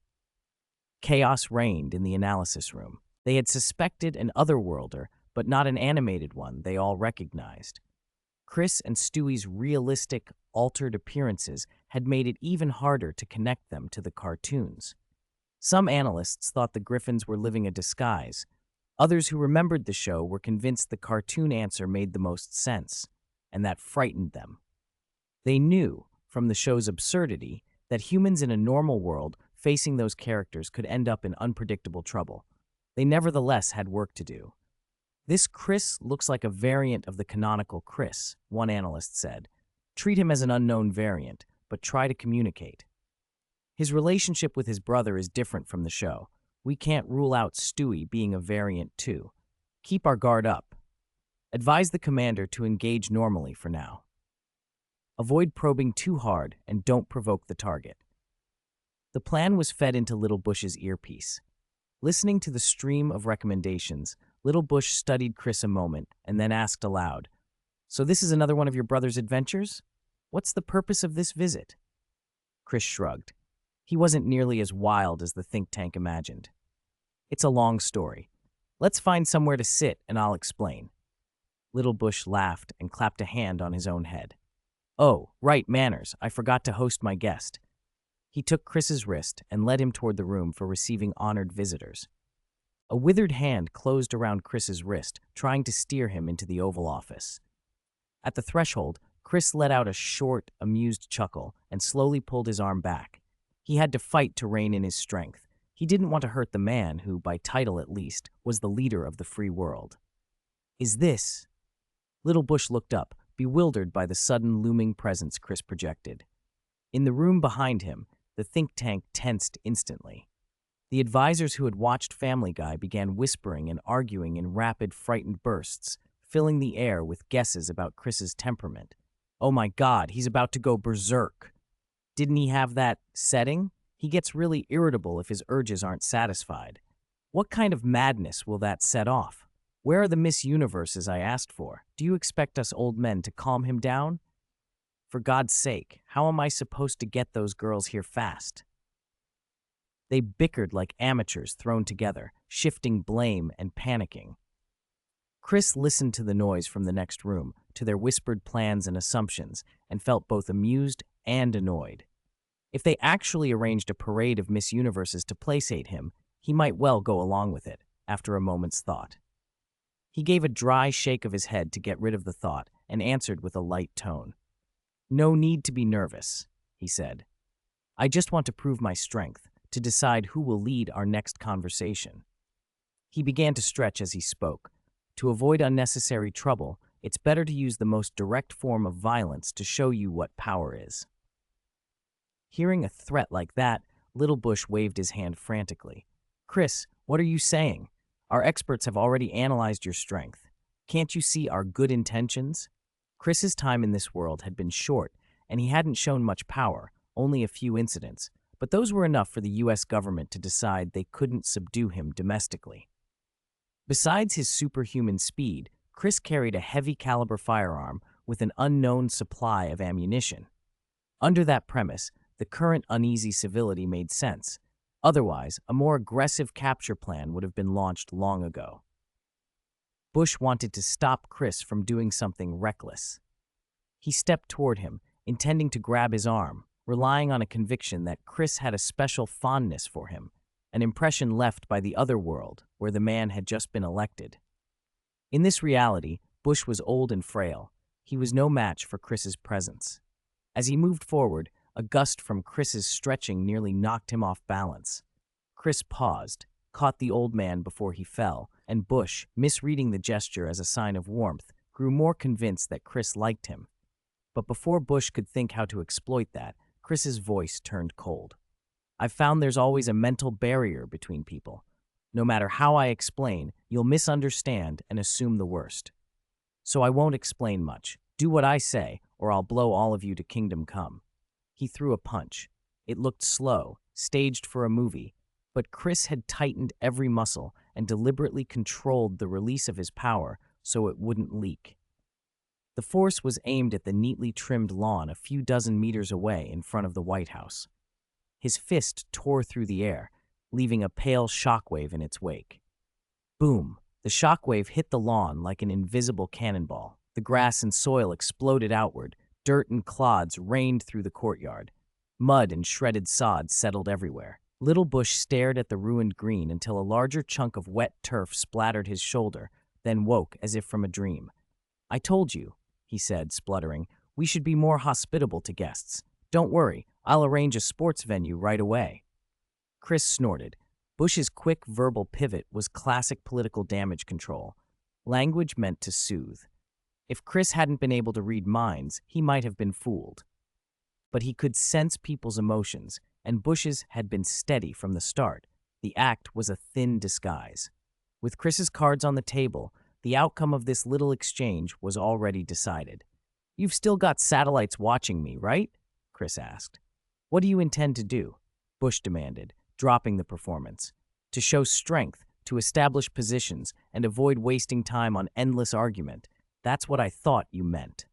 S1: Chaos reigned in the analysis room. They had suspected an otherworlder, but not an animated one they all recognized. Chris and Stewie's realistic, altered appearances had made it even harder to connect them to the cartoons. Some analysts thought the Griffins were living a disguise. Others who remembered the show were convinced the cartoon answer made the most sense, and that frightened them. They knew, from the show's absurdity, that humans in a normal world facing those characters could end up in unpredictable trouble. They nevertheless had work to do. "This Chris looks like a variant of the canonical Chris," one analyst said. "Treat him as an unknown variant, but try to communicate. His relationship with his brother is different from the show. We can't rule out Stewie being a variant too. Keep our guard up. Advise the commander to engage normally for now. Avoid probing too hard and don't provoke the target." The plan was fed into Little Bush's earpiece. Listening to the stream of recommendations, Little Bush studied Chris a moment and then asked aloud, "So this is another one of your brother's adventures? What's the purpose of this visit?" Chris shrugged. He wasn't nearly as wild as the think tank imagined. "It's a long story. Let's find somewhere to sit and I'll explain." Little Bush laughed and clapped a hand on his own head. "Oh, right, manners. I forgot to host my guest." He took Chris's wrist and led him toward the room for receiving honored visitors. A withered hand closed around Chris's wrist, trying to steer him into the Oval Office. At the threshold, Chris let out a short, amused chuckle and slowly pulled his arm back. He had to fight to rein in his strength. He didn't want to hurt the man who, by title at least, was the leader of the free world. "Is this?" Little Bush looked up, bewildered by the sudden looming presence Chris projected. In the room behind him, the think tank tensed instantly. The advisors who had watched Family Guy began whispering and arguing in rapid, frightened bursts, filling the air with guesses about Chris's temperament. Oh my God, he's about to go berserk. Didn't he have that setting? He gets really irritable if his urges aren't satisfied. What kind of madness will that set off? Where are the Miss Universes I asked for? Do you expect us old men to calm him down? For God's sake, how am I supposed to get those girls here fast? They bickered like amateurs thrown together, shifting blame and panicking. Chris listened to the noise from the next room, to their whispered plans and assumptions, and felt both amused and annoyed. If they actually arranged a parade of Miss Universes to placate him, he might well go along with it, after a moment's thought. He gave a dry shake of his head to get rid of the thought and answered with a light tone. No need to be nervous, he said. I just want to prove my strength, to decide who will lead our next conversation. He began to stretch as he spoke. To avoid unnecessary trouble, it's better to use the most direct form of violence to show you what power is. Hearing a threat like that, Little Bush waved his hand frantically. Chris, what are you saying? Our experts have already analyzed your strength. Can't you see our good intentions? Chris's time in this world had been short, and he hadn't shown much power, only a few incidents, but those were enough for the U.S. government to decide they couldn't subdue him domestically. Besides his superhuman speed, Chris carried a heavy-caliber firearm with an unknown supply of ammunition. Under that premise, the current uneasy civility made sense. Otherwise, a more aggressive capture plan would have been launched long ago. Bush wanted to stop Chris from doing something reckless. He stepped toward him, intending to grab his arm, relying on a conviction that Chris had a special fondness for him, an impression left by the other world where the man had just been elected. In this reality, Bush was old and frail. He was no match for Chris's presence. As he moved forward, a gust from Chris's stretching nearly knocked him off balance. Chris paused, caught the old man before he fell, and Bush, misreading the gesture as a sign of warmth, grew more convinced that Chris liked him. But before Bush could think how to exploit that, Chris's voice turned cold. I've found there's always a mental barrier between people. No matter how I explain, you'll misunderstand and assume the worst. So I won't explain much. Do what I say, or I'll blow all of you to kingdom come. He threw a punch. It looked slow, staged for a movie, but Chris had tightened every muscle and deliberately controlled the release of his power so it wouldn't leak. The force was aimed at the neatly trimmed lawn a few dozen meters away in front of the White House. His fist tore through the air, leaving a pale shockwave in its wake. Boom! The shockwave hit the lawn like an invisible cannonball. The grass and soil exploded outward. Dirt and clods rained through the courtyard. Mud and shredded sod settled everywhere. Little Bush stared at the ruined green until a larger chunk of wet turf splattered his shoulder, then woke as if from a dream. I told you, he said, spluttering, we should be more hospitable to guests. Don't worry, I'll arrange a sports venue right away. Chris snorted. Bush's quick verbal pivot was classic political damage control. Language meant to soothe. If Chris hadn't been able to read minds, he might have been fooled. But he could sense people's emotions, and Bush's had been steady from the start. The act was a thin disguise. With Chris's cards on the table, the outcome of this little exchange was already decided. You've still got satellites watching me, right? Chris asked. What do you intend to do? Bush demanded, dropping the performance. To show strength, to establish positions, and avoid wasting time on endless argument. That's what I thought you meant.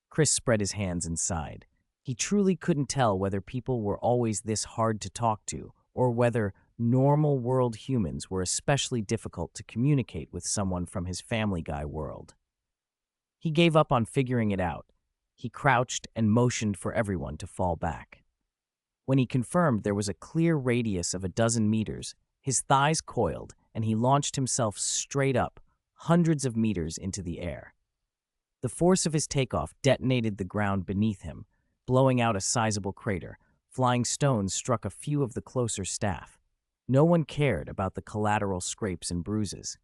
S1: Chris spread his hands and sighed. He truly couldn't tell whether people were always this hard to talk to, or whether normal world humans were especially difficult to communicate with someone from his Family Guy world. He gave up on figuring it out. He crouched and motioned for everyone to fall back. When he confirmed there was a clear radius of a dozen meters, his thighs coiled and he launched himself straight up, hundreds of meters into the air. The force of his takeoff detonated the ground beneath him, blowing out a sizable crater. Flying stones struck a few of the closer staff. No one cared about the collateral scrapes and bruises.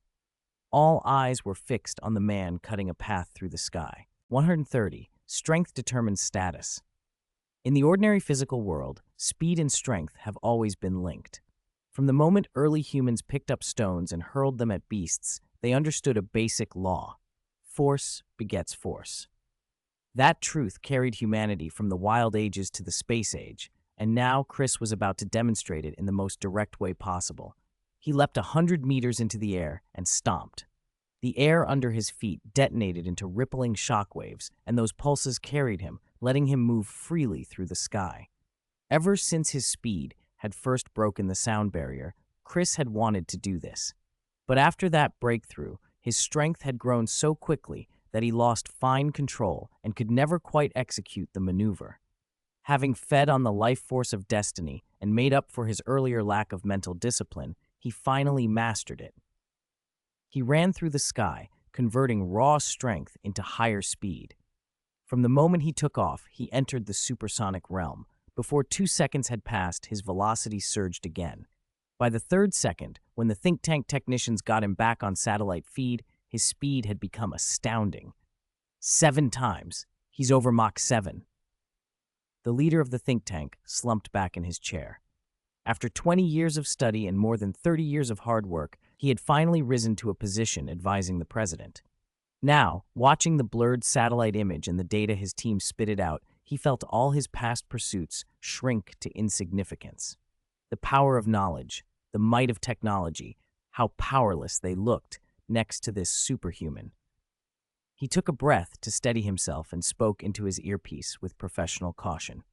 S1: All eyes were fixed on the man cutting a path through the sky. 130. Strength determines status. In the ordinary physical world, speed and strength have always been linked. From the moment early humans picked up stones and hurled them at beasts, they understood a basic law. Force begets force. That truth carried humanity from the wild ages to the space age, and now Chris was about to demonstrate it in the most direct way possible. He leapt 100 meters into the air and stomped. The air under his feet detonated into rippling shockwaves, and those pulses carried him, letting him move freely through the sky. Ever since his speed had first broken the sound barrier, Chris had wanted to do this. But after that breakthrough, his strength had grown so quickly that he lost fine control and could never quite execute the maneuver. Having fed on the life force of destiny and made up for his earlier lack of mental discipline, he finally mastered it. He ran through the sky, converting raw strength into higher speed. From the moment he took off, he entered the supersonic realm. Before 2 seconds had passed, his velocity surged again. By the third second, when the think tank technicians got him back on satellite feed, his speed had become astounding. 7 times. He's over Mach 7. The leader of the think tank slumped back in his chair. After 20 years of study and more than 30 years of hard work, he had finally risen to a position advising the president. Now, watching the blurred satellite image and the data his team spitted out, he felt all his past pursuits shrink to insignificance. The power of knowledge, the might of technology, how powerless they looked next to this superhuman. He took a breath to steady himself and spoke into his earpiece with professional caution.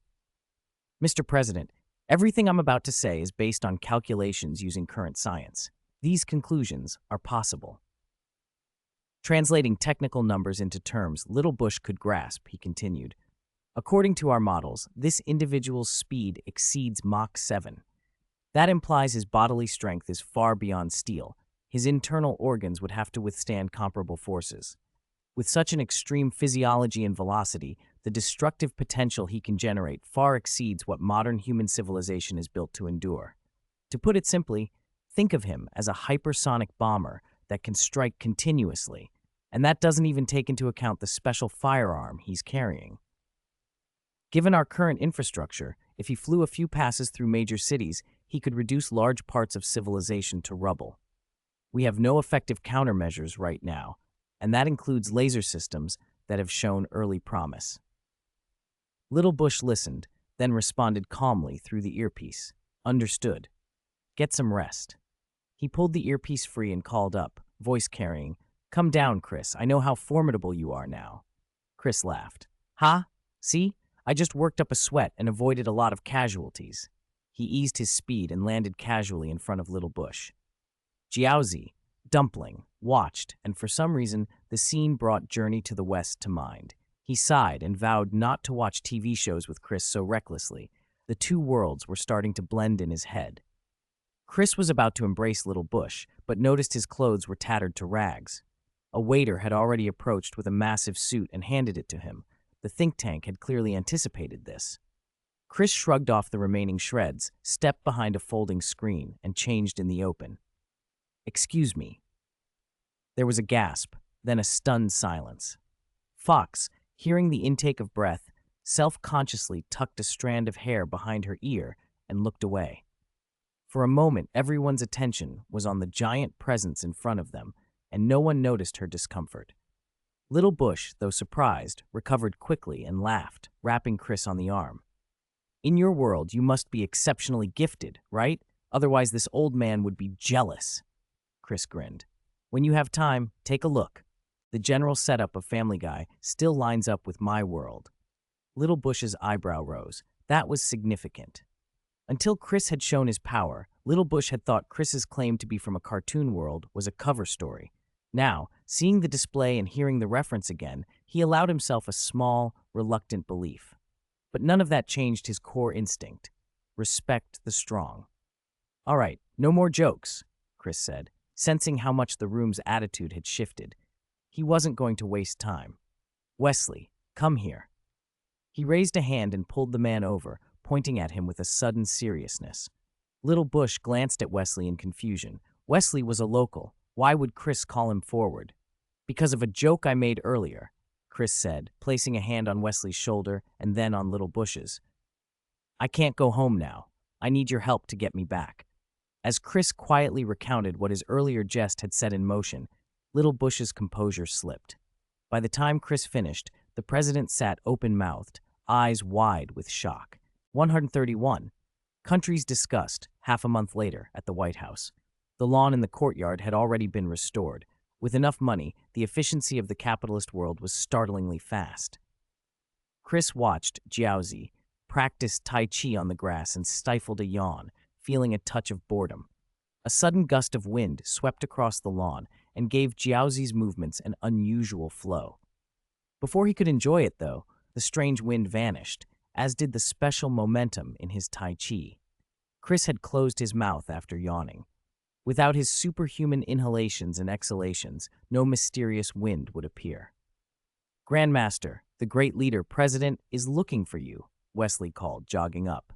S1: Mr. President, everything I'm about to say is based on calculations using current science. These conclusions are possible. Translating technical numbers into terms Little Bush could grasp, he continued. According to our models, this individual's speed exceeds Mach 7. That implies his bodily strength is far beyond steel. His internal organs would have to withstand comparable forces. With such an extreme physiology and velocity, the destructive potential he can generate far exceeds what modern human civilization is built to endure. To put it simply, think of him as a hypersonic bomber that can strike continuously, and that doesn't even take into account the special firearm he's carrying. Given our current infrastructure, if he flew a few passes through major cities, he could reduce large parts of civilization to rubble. We have no effective countermeasures right now, and that includes laser systems that have shown early promise. Little Bush listened, then responded calmly through the earpiece. Understood. Get some rest. He pulled the earpiece free and called up, voice carrying, Come down, Chris. I know how formidable you are now. Chris laughed. Ha? See? I just worked up a sweat and avoided a lot of casualties. He eased his speed and landed casually in front of Little Bush. Jiaozi, Dumpling, watched, and for some reason, the scene brought Journey to the West to mind. He sighed and vowed not to watch TV shows with Chris so recklessly. The two worlds were starting to blend in his head. Chris was about to embrace Little Bush, but noticed his clothes were tattered to rags. A waiter had already approached with a massive suit and handed it to him. The think tank had clearly anticipated this. Chris shrugged off the remaining shreds, stepped behind a folding screen, and changed in the open. Excuse me. There was a gasp, then a stunned silence. Fox, hearing the intake of breath, self-consciously tucked a strand of hair behind her ear and looked away. For a moment, everyone's attention was on the giant presence in front of them, and no one noticed her discomfort. Little Bush, though surprised, recovered quickly and laughed, rapping Chris on the arm. In your world, you must be exceptionally gifted, right? Otherwise, this old man would be jealous. Chris grinned. When you have time, take a look. The general setup of Family Guy still lines up with my world. Little Bush's eyebrow rose. That was significant. Until Chris had shown his power, Little Bush had thought Chris's claim to be from a cartoon world was a cover story. Now, seeing the display and hearing the reference again, he allowed himself a small, reluctant belief. But none of that changed his core instinct. Respect the strong. All right, no more jokes, Chris said, sensing how much the room's attitude had shifted. He wasn't going to waste time. Wesley, come here. He raised a hand and pulled the man over, pointing at him with a sudden seriousness. Little Bush glanced at Wesley in confusion. Wesley was a local. Why would Chris call him forward? Because of a joke I made earlier, Chris said, placing a hand on Wesley's shoulder and then on Little Bush's. I can't go home now. I need your help to get me back. As Chris quietly recounted what his earlier jest had set in motion, Little Bush's composure slipped. By the time Chris finished, the president sat open-mouthed, eyes wide with shock. 131. Countries discussed, half a month later, at the White House. The lawn in the courtyard had already been restored. With enough money, the efficiency of the capitalist world was startlingly fast. Chris watched Jiaozi practice Tai Chi on the grass and stifled a yawn, feeling a touch of boredom. A sudden gust of wind swept across the lawn and gave Jiaozi's movements an unusual flow. Before he could enjoy it, though, the strange wind vanished, as did the special momentum in his Tai Chi. Chris had closed his mouth after yawning. Without his superhuman inhalations and exhalations, no mysterious wind would appear. "Grandmaster, the great leader president is looking for you," Wesley called, jogging up.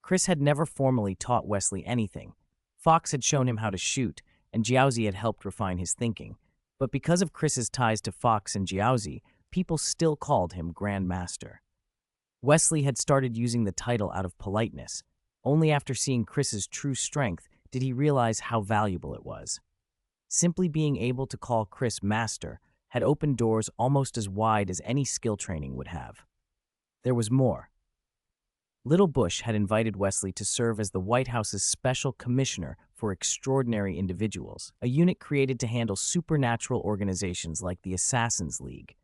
S1: Chris had never formally taught Wesley anything. Fox had shown him how to shoot, and Jiaozi had helped refine his thinking. But because of Chris's ties to Fox and Jiaozi, people still called him Grandmaster. Wesley had started using the title out of politeness. Only after seeing Chris's true strength did he realize how valuable it was. Simply being able to call Chris Master had opened doors almost as wide as any skill training would have. There was more. Little Bush had invited Wesley to serve as the White House's special commissioner for extraordinary individuals, a unit created to handle supernatural organizations like the Assassin's League.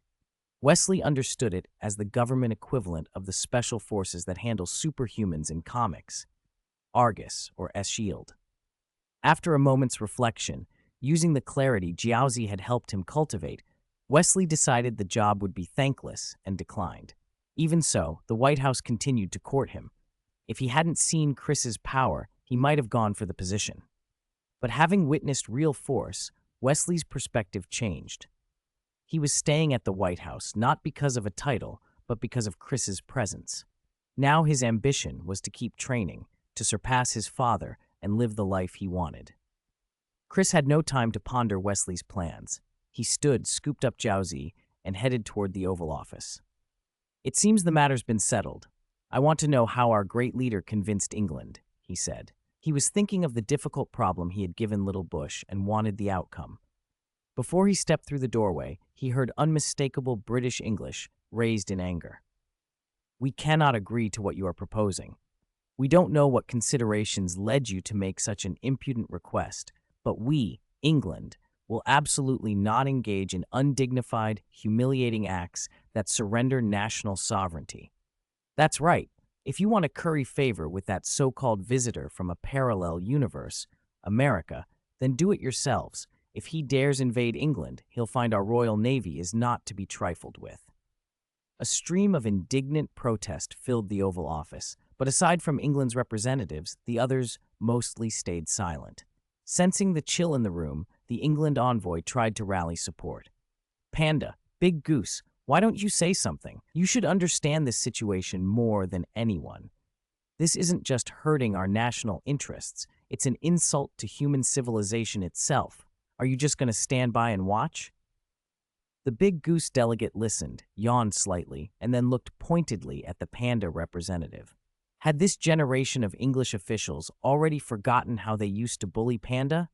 S1: Wesley understood it as the government equivalent of the special forces that handle superhumans in comics, Argus or S.H.I.E.L.D. After a moment's reflection, using the clarity Jiaozi had helped him cultivate, Wesley decided the job would be thankless and declined. Even so, the White House continued to court him. If he hadn't seen Chris's power, he might have gone for the position. But having witnessed real force, Wesley's perspective changed. He was staying at the White House not because of a title, but because of Chris's presence. Now his ambition was to keep training, to surpass his father, and live the life he wanted. Chris had no time to ponder Wesley's plans. He stood, scooped up Jiaozi, and headed toward the Oval Office. "It seems the matter's been settled. I want to know how our great leader convinced England," he said. He was thinking of the difficult problem he had given Little Bush and wanted the outcome. Before he stepped through the doorway, he heard unmistakable British English, raised in anger. "We cannot agree to what you are proposing. We don't know what considerations led you to make such an impudent request, but we, England, will absolutely not engage in undignified, humiliating acts that surrender national sovereignty." That's right. If you want to curry favor with that so-called visitor from a parallel universe, America, then do it yourselves. If he dares invade England, he'll find our Royal Navy is not to be trifled with. A stream of indignant protest filled the Oval Office, but aside from England's representatives, the others mostly stayed silent. Sensing the chill in the room, the England envoy tried to rally support. "Panda, Big Goose, why don't you say something? You should understand this situation more than anyone. This isn't just hurting our national interests, it's an insult to human civilization itself. Are you just going to stand by and watch?" The Big Goose delegate listened, yawned slightly, and then looked pointedly at the Panda representative. Had this generation of English officials already forgotten how they used to bully Panda?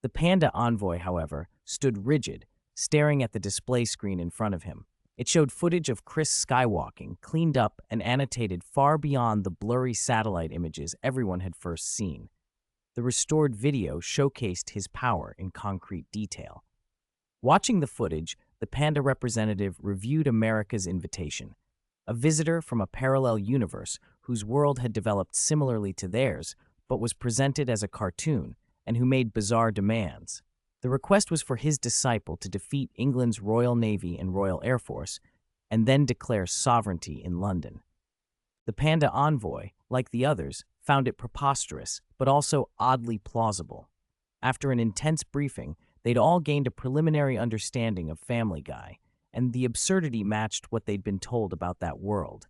S1: The Panda envoy, however, stood rigid, staring at the display screen in front of him. It showed footage of Chris skywalking, cleaned up and annotated far beyond the blurry satellite images everyone had first seen. The restored video showcased his power in concrete detail. Watching the footage, the Panda representative reviewed America's invitation. A visitor from a parallel universe whose world had developed similarly to theirs, but was presented as a cartoon, and who made bizarre demands. The request was for his disciple to defeat England's Royal Navy and Royal Air Force, and then declare sovereignty in London. The Panda envoy, like the others, found it preposterous, but also oddly plausible. After an intense briefing, they'd all gained a preliminary understanding of Family Guy, and the absurdity matched what they'd been told about that world.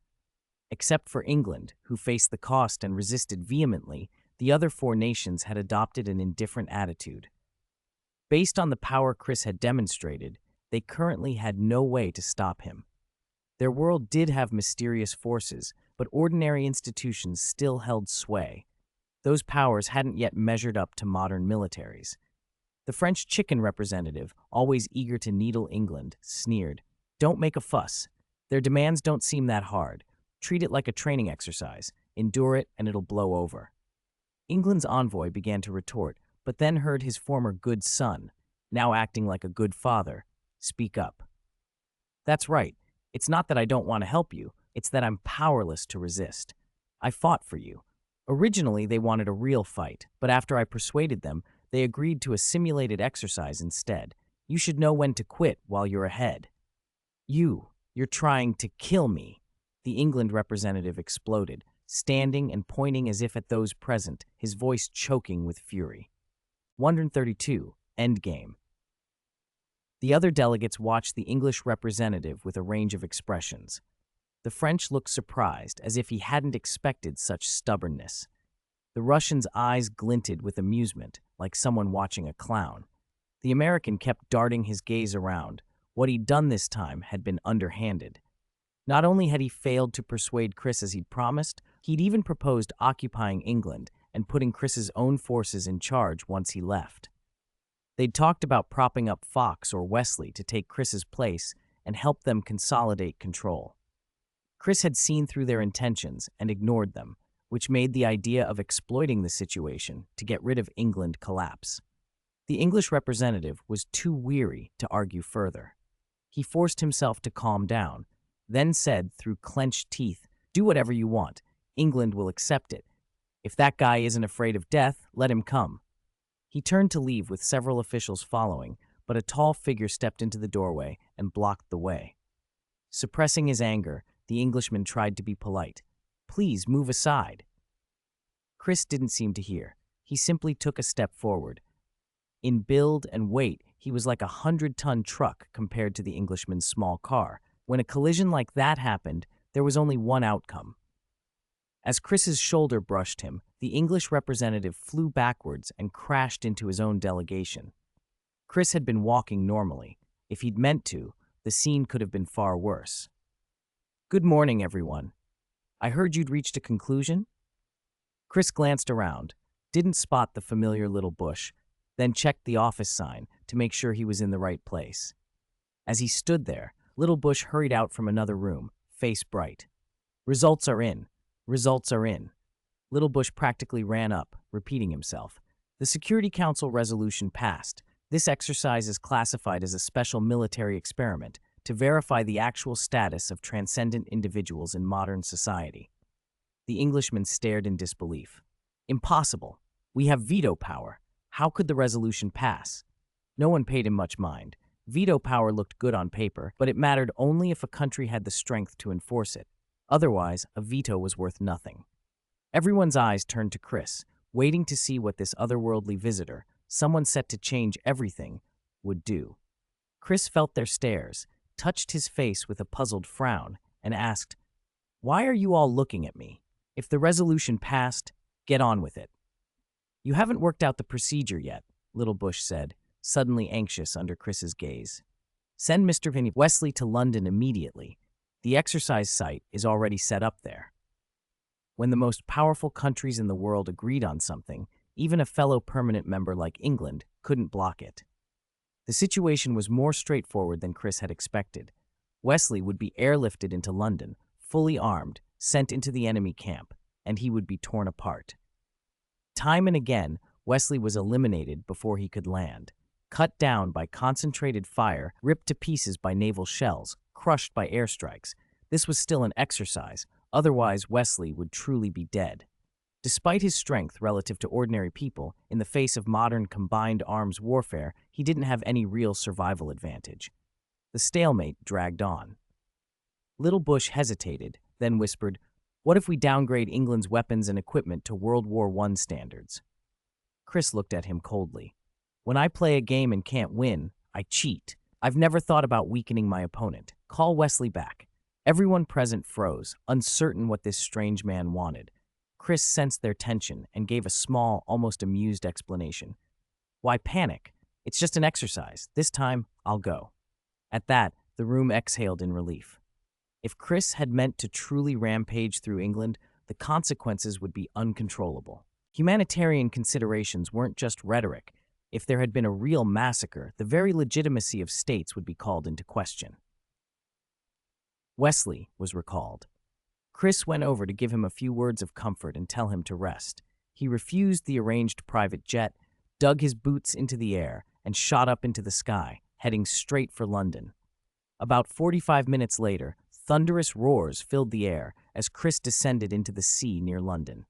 S1: Except for England, who faced the cost and resisted vehemently, the other four nations had adopted an indifferent attitude. Based on the power Chris had demonstrated, they currently had no way to stop him. Their world did have mysterious forces, but ordinary institutions still held sway. Those powers hadn't yet measured up to modern militaries. The French chicken representative, always eager to needle England, sneered, Don't make a fuss. Their demands don't seem that hard. Treat it like a training exercise. Endure it, and it'll blow over. England's envoy began to retort, but then heard his former good son, now acting like a good father, speak up. That's right. It's not that I don't want to help you. It's that I'm powerless to resist. I fought for you. Originally, they wanted a real fight, but after I persuaded them, they agreed to a simulated exercise instead. You should know when to quit while you're ahead. You're trying to kill me. The England representative exploded, standing and pointing as if at those present, his voice choking with fury. 132. Endgame. The other delegates watched the English representative with a range of expressions. The French looked surprised, as if he hadn't expected such stubbornness. The Russian's eyes glinted with amusement, like someone watching a clown. The American kept darting his gaze around. What he'd done this time had been underhanded. Not only had he failed to persuade Chris as he'd promised, he'd even proposed occupying England and putting Chris's own forces in charge once he left. They'd talked about propping up Fox or Wesley to take Chris's place and help them consolidate control. Chris had seen through their intentions and ignored them, which made the idea of exploiting the situation to get rid of England collapse. The English representative was too weary to argue further. He forced himself to calm down, then said through clenched teeth, "Do whatever you want. England will accept it. If that guy isn't afraid of death, let him come." He turned to leave with several officials following, but a tall figure stepped into the doorway and blocked the way. Suppressing his anger, the Englishman tried to be polite. "Please move aside." Chris didn't seem to hear. He simply took a step forward. In build and weight, he was like a 100-ton truck compared to the Englishman's small car. When a collision like that happened, there was only one outcome. As Chris's shoulder brushed him, the English representative flew backwards and crashed into his own delegation. Chris had been walking normally. If he'd meant to, the scene could have been far worse. "Good morning, everyone. I heard you'd reached a conclusion?" Chris glanced around, didn't spot the familiar little bush, then checked the office sign to make sure he was in the right place. As he stood there, Little Bush hurried out from another room, face bright. "Results are in. Results are in." Little Bush practically ran up, repeating himself. "The Security Council resolution passed. This exercise is classified as a special military experiment to verify the actual status of transcendent individuals in modern society." The Englishman stared in disbelief. "Impossible. We have veto power. How could the resolution pass?" No one paid him much mind. Veto power looked good on paper, but it mattered only if a country had the strength to enforce it. Otherwise, a veto was worth nothing. Everyone's eyes turned to Chris, waiting to see what this otherworldly visitor, someone set to change everything, would do. Chris felt their stares, touched his face with a puzzled frown, and asked, "Why are you all looking at me? If the resolution passed, get on with it." "You haven't worked out the procedure yet," Little Bush said, suddenly anxious under Chris's gaze. "Send Mr. Wesley to London immediately. The exercise site is already set up there." When the most powerful countries in the world agreed on something, even a fellow permanent member like England couldn't block it. The situation was more straightforward than Chris had expected. Wesley would be airlifted into London, fully armed, sent into the enemy camp, and he would be torn apart. Time and again, Wesley was eliminated before he could land, cut down by concentrated fire, ripped to pieces by naval shells, crushed by airstrikes. This was still an exercise, otherwise Wesley would truly be dead. Despite his strength relative to ordinary people, in the face of modern combined arms warfare, he didn't have any real survival advantage. The stalemate dragged on. Little Bush hesitated, then whispered, "What if we downgrade England's weapons and equipment to World War I standards?" Chris looked at him coldly. "When I play a game and can't win, I cheat. I've never thought about weakening my opponent. Call Wesley back." Everyone present froze, uncertain what this strange man wanted. Chris sensed their tension and gave a small, almost amused explanation. "Why panic? It's just an exercise. This time, I'll go." At that, the room exhaled in relief. If Chris had meant to truly rampage through England, the consequences would be uncontrollable. Humanitarian considerations weren't just rhetoric. If there had been a real massacre, the very legitimacy of states would be called into question. Wesley was recalled. Chris went over to give him a few words of comfort and tell him to rest. He refused the arranged private jet, dug his boots into the air, and shot up into the sky, heading straight for London. About 45 minutes later, thunderous roars filled the air as Chris descended into the sea near London.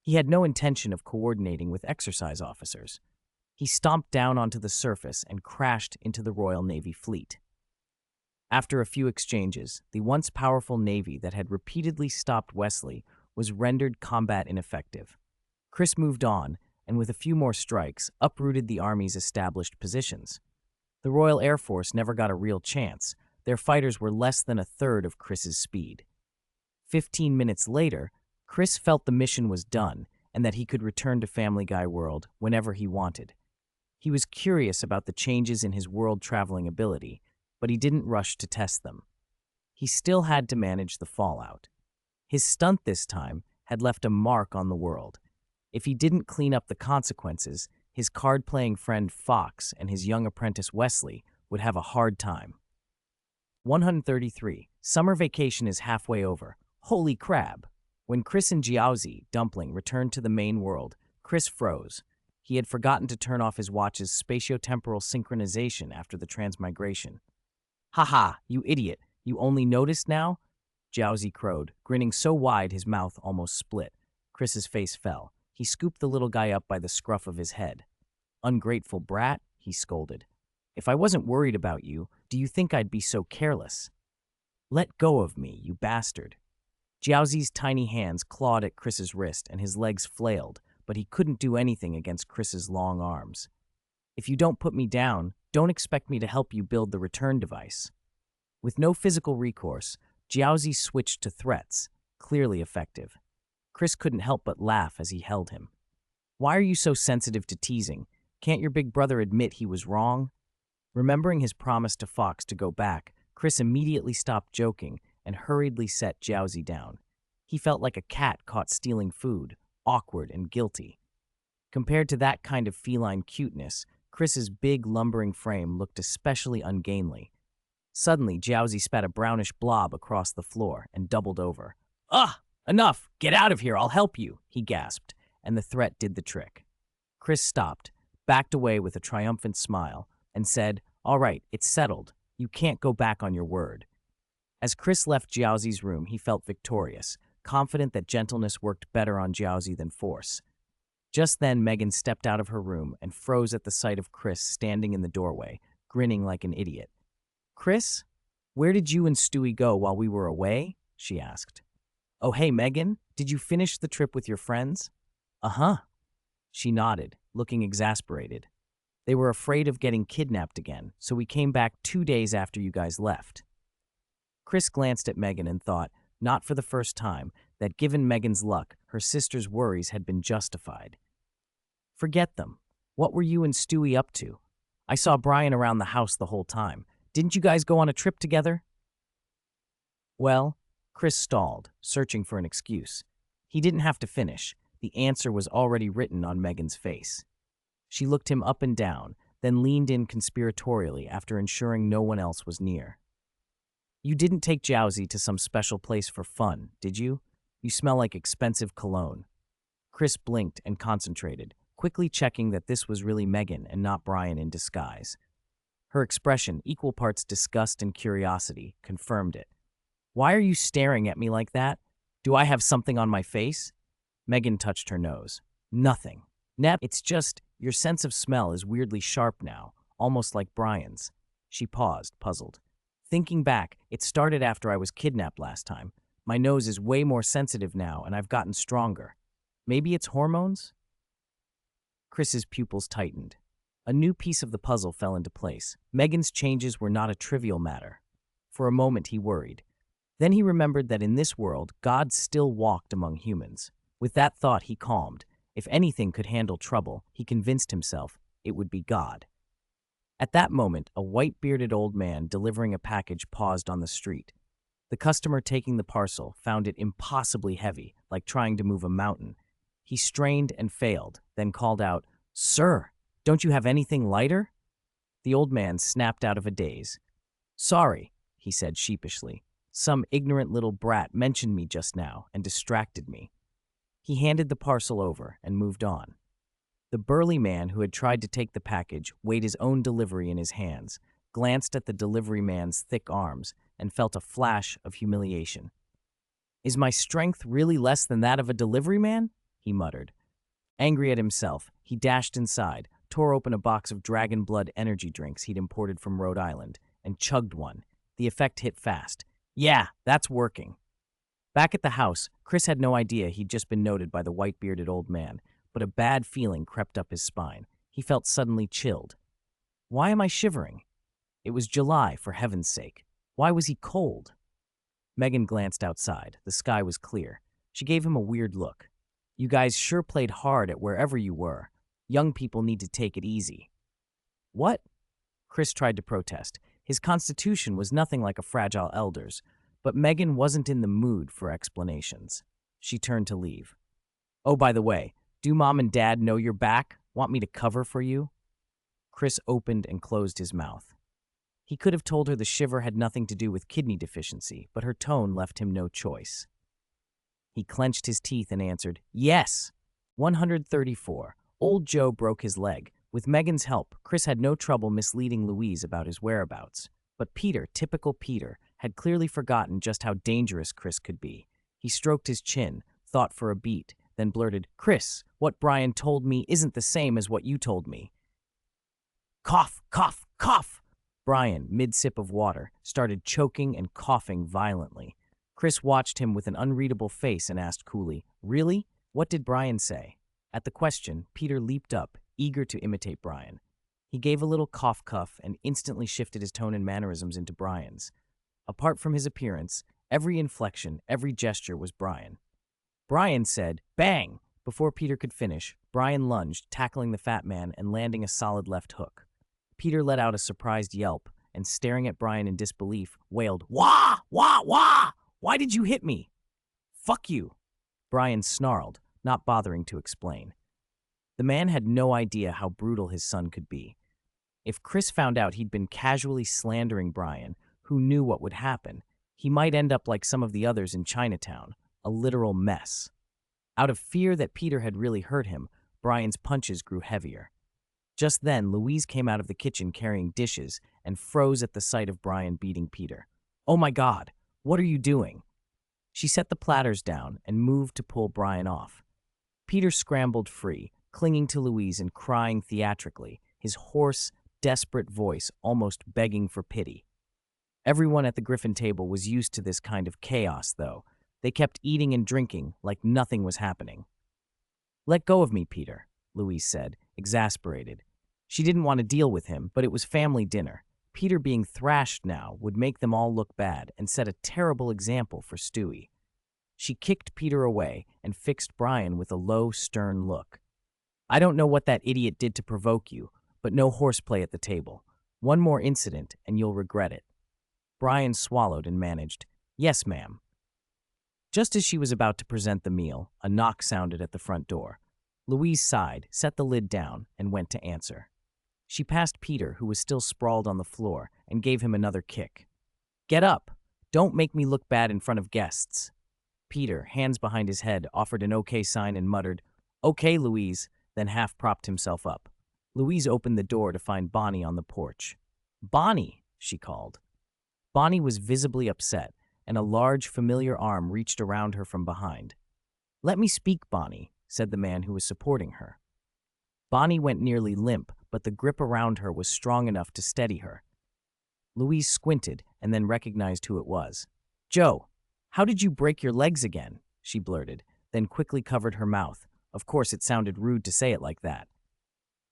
S1: He had no intention of coordinating with exercise officers. He stomped down onto the surface and crashed into the Royal Navy fleet. After a few exchanges, the once powerful navy that had repeatedly stopped Wesley was rendered combat ineffective. Chris moved on, and with a few more strikes, uprooted the Army's established positions. The Royal Air Force never got a real chance. Their fighters were less than a third of Chris's speed. 15 minutes later, Chris felt the mission was done and that he could return to Family Guy World whenever he wanted. He was curious about the changes in his world-traveling ability, but he didn't rush to test them. He still had to manage the fallout. His stunt this time had left a mark on the world. If he didn't clean up the consequences, his card-playing friend Fox and his young apprentice Wesley would have a hard time. 133. Summer vacation is halfway over. Holy crab! When Chris and Jiaozi, Dumpling, returned to the main world, Chris froze. He had forgotten to turn off his watch's spatiotemporal synchronization after the transmigration. "Ha, you idiot! You only noticed now?" Jiaozi crowed, grinning so wide his mouth almost split. Chris's face fell. He scooped the little guy up by the scruff of his head. "Ungrateful brat," he scolded. "If I wasn't worried about you, do you think I'd be so careless? Let go of me, you bastard." Jiaozi's tiny hands clawed at Chris's wrist and his legs flailed, but he couldn't do anything against Chris's long arms. "If you don't put me down, don't expect me to help you build the return device." With no physical recourse, Jiaozi switched to threats, clearly effective. Chris couldn't help but laugh as he held him. "Why are you so sensitive to teasing? Can't your big brother admit he was wrong?" Remembering his promise to Fox to go back, Chris immediately stopped joking and hurriedly set Jiaozi down. He felt like a cat caught stealing food, awkward and guilty. Compared to that kind of feline cuteness, Chris's big, lumbering frame looked especially ungainly. Suddenly, Jiaozi spat a brownish blob across the floor and doubled over. "Ugh! Enough! Get out of here, I'll help you!" he gasped, and the threat did the trick. Chris stopped, backed away with a triumphant smile, and said, "All right, it's settled. You can't go back on your word." As Chris left Jiaozi's room, he felt victorious, confident that gentleness worked better on Jiaozi than force. Just then, Megan stepped out of her room and froze at the sight of Chris standing in the doorway, grinning like an idiot. "Chris, where did you and Stewie go while we were away?" she asked. "Oh, hey, Megan, did you finish the trip with your friends?" "Uh-huh." She nodded, looking exasperated. "They were afraid of getting kidnapped again, so we came back 2 days after you guys left." Chris glanced at Megan and thought, not for the first time, that given Megan's luck, her sister's worries had been justified. "Forget them. What were you and Stewie up to? I saw Brian around the house the whole time. Didn't you guys go on a trip together?" "Well," Chris stalled, searching for an excuse. He didn't have to finish. The answer was already written on Megan's face. She looked him up and down, then leaned in conspiratorially after ensuring no one else was near. "You didn't take Jiaozi to some special place for fun, did you? You smell like expensive cologne." Chris blinked and concentrated, quickly checking that this was really Megan and not Brian in disguise. Her expression, equal parts disgust and curiosity, confirmed it. "Why are you staring at me like that? Do I have something on my face?" Megan touched her nose. "Nothing. Nep, it's just, your sense of smell is weirdly sharp now, almost like Brian's." She paused, puzzled. "Thinking back, it started after I was kidnapped last time. My nose is way more sensitive now, and I've gotten stronger. Maybe it's hormones?" Chris's pupils tightened. A new piece of the puzzle fell into place. Megan's changes were not a trivial matter. For a moment, he worried. Then he remembered that in this world, God still walked among humans. With that thought, he calmed. If anything could handle trouble, he convinced himself, it would be God. At that moment, a white-bearded old man delivering a package paused on the street. The customer taking the parcel found it impossibly heavy, like trying to move a mountain. He strained and failed, then called out, "Sir, don't you have anything lighter?" The old man snapped out of a daze. "Sorry," he said sheepishly. Some ignorant little brat mentioned me just now and distracted me." He handed the parcel over and moved on. The burly man who had tried to take the package weighed his own delivery in his hands, glanced at the delivery man's thick arms, and felt a flash of humiliation. "Is my strength really less than that of a delivery man?" he muttered. Angry at himself, he dashed inside, tore open a box of Dragon Blood energy drinks he'd imported from Rhode Island, and chugged one. The effect hit fast. "Yeah, that's working." Back at the house, Chris had no idea he'd just been noted by the white-bearded old man, but a bad feeling crept up his spine. He felt suddenly chilled. Why am I shivering? It was July, for heaven's sake. Why was he cold? Megan glanced outside. The sky was clear. She gave him a weird look. "You guys sure played hard at wherever you were. Young people need to take it easy." "What?" Chris tried to protest. His constitution was nothing like a fragile elder's, but Megan wasn't in the mood for explanations. She turned to leave. "Oh, by the way, do Mom and Dad know you're back? Want me to cover for you?" Chris opened and closed his mouth. He could have told her the shiver had nothing to do with kidney deficiency, but her tone left him no choice. He clenched his teeth and answered, "Yes." 134. Old Joe broke his leg. With Megan's help, Chris had no trouble misleading Louise about his whereabouts. But Peter, typical Peter, had clearly forgotten just how dangerous Chris could be. He stroked his chin, thought for a beat, then blurted, "Chris, what Brian told me isn't the same as what you told me." Cough, cough, cough! Brian, mid-sip of water, started choking and coughing violently. Chris watched him with an unreadable face and asked coolly, "Really? What did Brian say?" At the question, Peter leaped up, eager to imitate Brian. He gave a little cough-cuff and instantly shifted his tone and mannerisms into Brian's. Apart from his appearance, every inflection, every gesture was Brian. Brian said, "Bang!" Before Peter could finish, Brian lunged, tackling the fat man and landing a solid left hook. Peter let out a surprised yelp and, staring at Brian in disbelief, wailed, "Wah! Wah! Wah! Why did you hit me?" "Fuck you!" Brian snarled, not bothering to explain. The man had no idea how brutal his son could be. If Chris found out he'd been casually slandering Brian, who knew what would happen, he might end up like some of the others in Chinatown, a literal mess. Out of fear that Peter had really hurt him, Brian's punches grew heavier. Just then, Louise came out of the kitchen carrying dishes and froze at the sight of Brian beating Peter. "Oh my God, what are you doing?" She set the platters down and moved to pull Brian off. Peter scrambled free, clinging to Louise and crying theatrically, his hoarse, desperate voice almost begging for pity. Everyone at the Griffin table was used to this kind of chaos, though. They kept eating and drinking like nothing was happening. "Let go of me, Peter," Louise said, exasperated. She didn't want to deal with him, but it was family dinner. Peter being thrashed now would make them all look bad and set a terrible example for Stewie. She kicked Peter away and fixed Brian with a low, stern look. "I don't know what that idiot did to provoke you, but no horseplay at the table. One more incident and you'll regret it." Brian swallowed and managed, "Yes, ma'am." Just as she was about to present the meal, a knock sounded at the front door. Louise sighed, set the lid down, and went to answer. She passed Peter, who was still sprawled on the floor, and gave him another kick. "Get up! Don't make me look bad in front of guests." Peter, hands behind his head, offered an okay sign and muttered, "Okay, Louise," then half propped himself up. Louise opened the door to find Bonnie on the porch. "Bonnie," she called. Bonnie was visibly upset, and a large, familiar arm reached around her from behind. "Let me speak, Bonnie," said the man who was supporting her. Bonnie went nearly limp, but the grip around her was strong enough to steady her. Louise squinted and then recognized who it was. "Joe, how did you break your legs again?" she blurted, then quickly covered her mouth. Of course, it sounded rude to say it like that.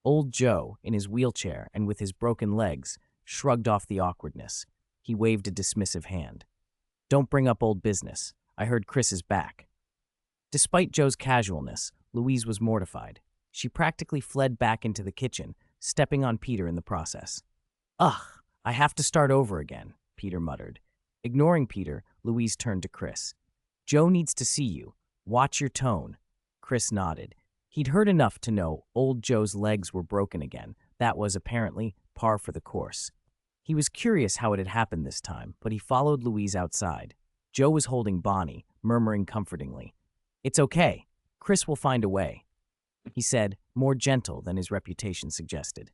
S1: Old Joe, in his wheelchair and with his broken legs, shrugged off the awkwardness. He waved a dismissive hand. "Don't bring up old business. I heard Chris is back." Despite Joe's casualness, Louise was mortified. She practically fled back into the kitchen, stepping on Peter in the process. "Ugh, I have to start over again," Peter muttered. Ignoring Peter, Louise turned to Chris. "Joe needs to see you. Watch your tone." Chris nodded. He'd heard enough to know old Joe's legs were broken again. That was, apparently, par for the course. He was curious how it had happened this time, but he followed Louise outside. Joe was holding Bonnie, murmuring comfortingly. "It's okay. Chris will find a way," he said, more gentle than his reputation suggested.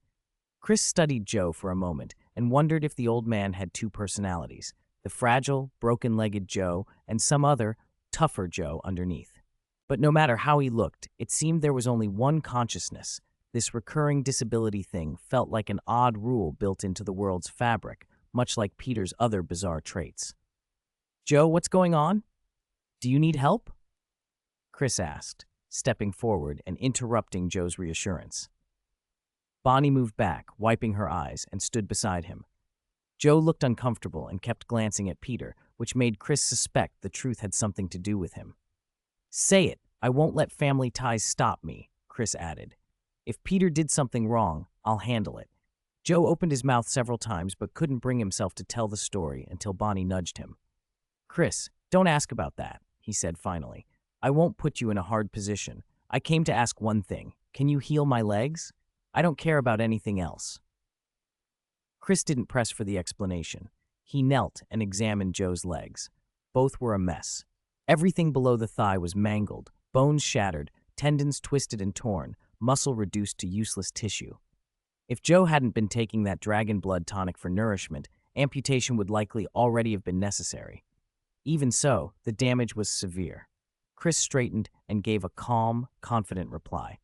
S1: Chris studied Joe for a moment and wondered if the old man had two personalities, the fragile, broken-legged Joe and some other, tougher Joe underneath. But no matter how he looked, it seemed there was only one consciousness. This recurring disability thing felt like an odd rule built into the world's fabric, much like Peter's other bizarre traits. "Joe, what's going on? Do you need help?" Chris asked, stepping forward and interrupting Joe's reassurance. Bonnie moved back, wiping her eyes, and stood beside him. Joe looked uncomfortable and kept glancing at Peter, which made Chris suspect the truth had something to do with him. "Say it. I won't let family ties stop me," Chris added. "If Peter did something wrong, I'll handle it." Joe opened his mouth several times but couldn't bring himself to tell the story until Bonnie nudged him. "Chris, don't ask about that," he said finally. "I won't put you in a hard position. I came to ask one thing. Can you heal my legs? I don't care about anything else." Chris didn't press for the explanation. He knelt and examined Joe's legs. Both were a mess. Everything below the thigh was mangled, bones shattered, tendons twisted and torn, muscle reduced to useless tissue. If Joe hadn't been taking that dragon blood tonic for nourishment, amputation would likely already have been necessary. Even so, the damage was severe. Chris straightened and gave a calm, confident reply.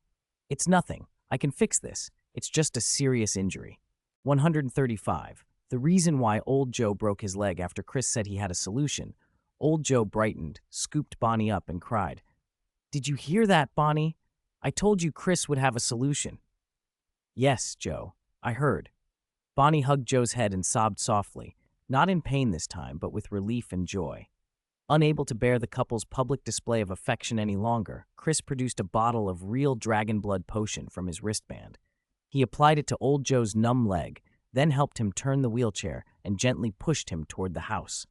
S1: "It's nothing. I can fix this. It's just a serious injury." 135. The reason why old Joe broke his leg after Chris said he had a solution. Old Joe brightened, scooped Bonnie up, and cried, "Did you hear that, Bonnie? I told you Chris would have a solution." "Yes, Joe, I heard." Bonnie hugged Joe's head and sobbed softly, not in pain this time, but with relief and joy. Unable to bear the couple's public display of affection any longer, Chris produced a bottle of real dragon blood potion from his wristband. He applied it to old Joe's numb leg, then helped him turn the wheelchair and gently pushed him toward the house.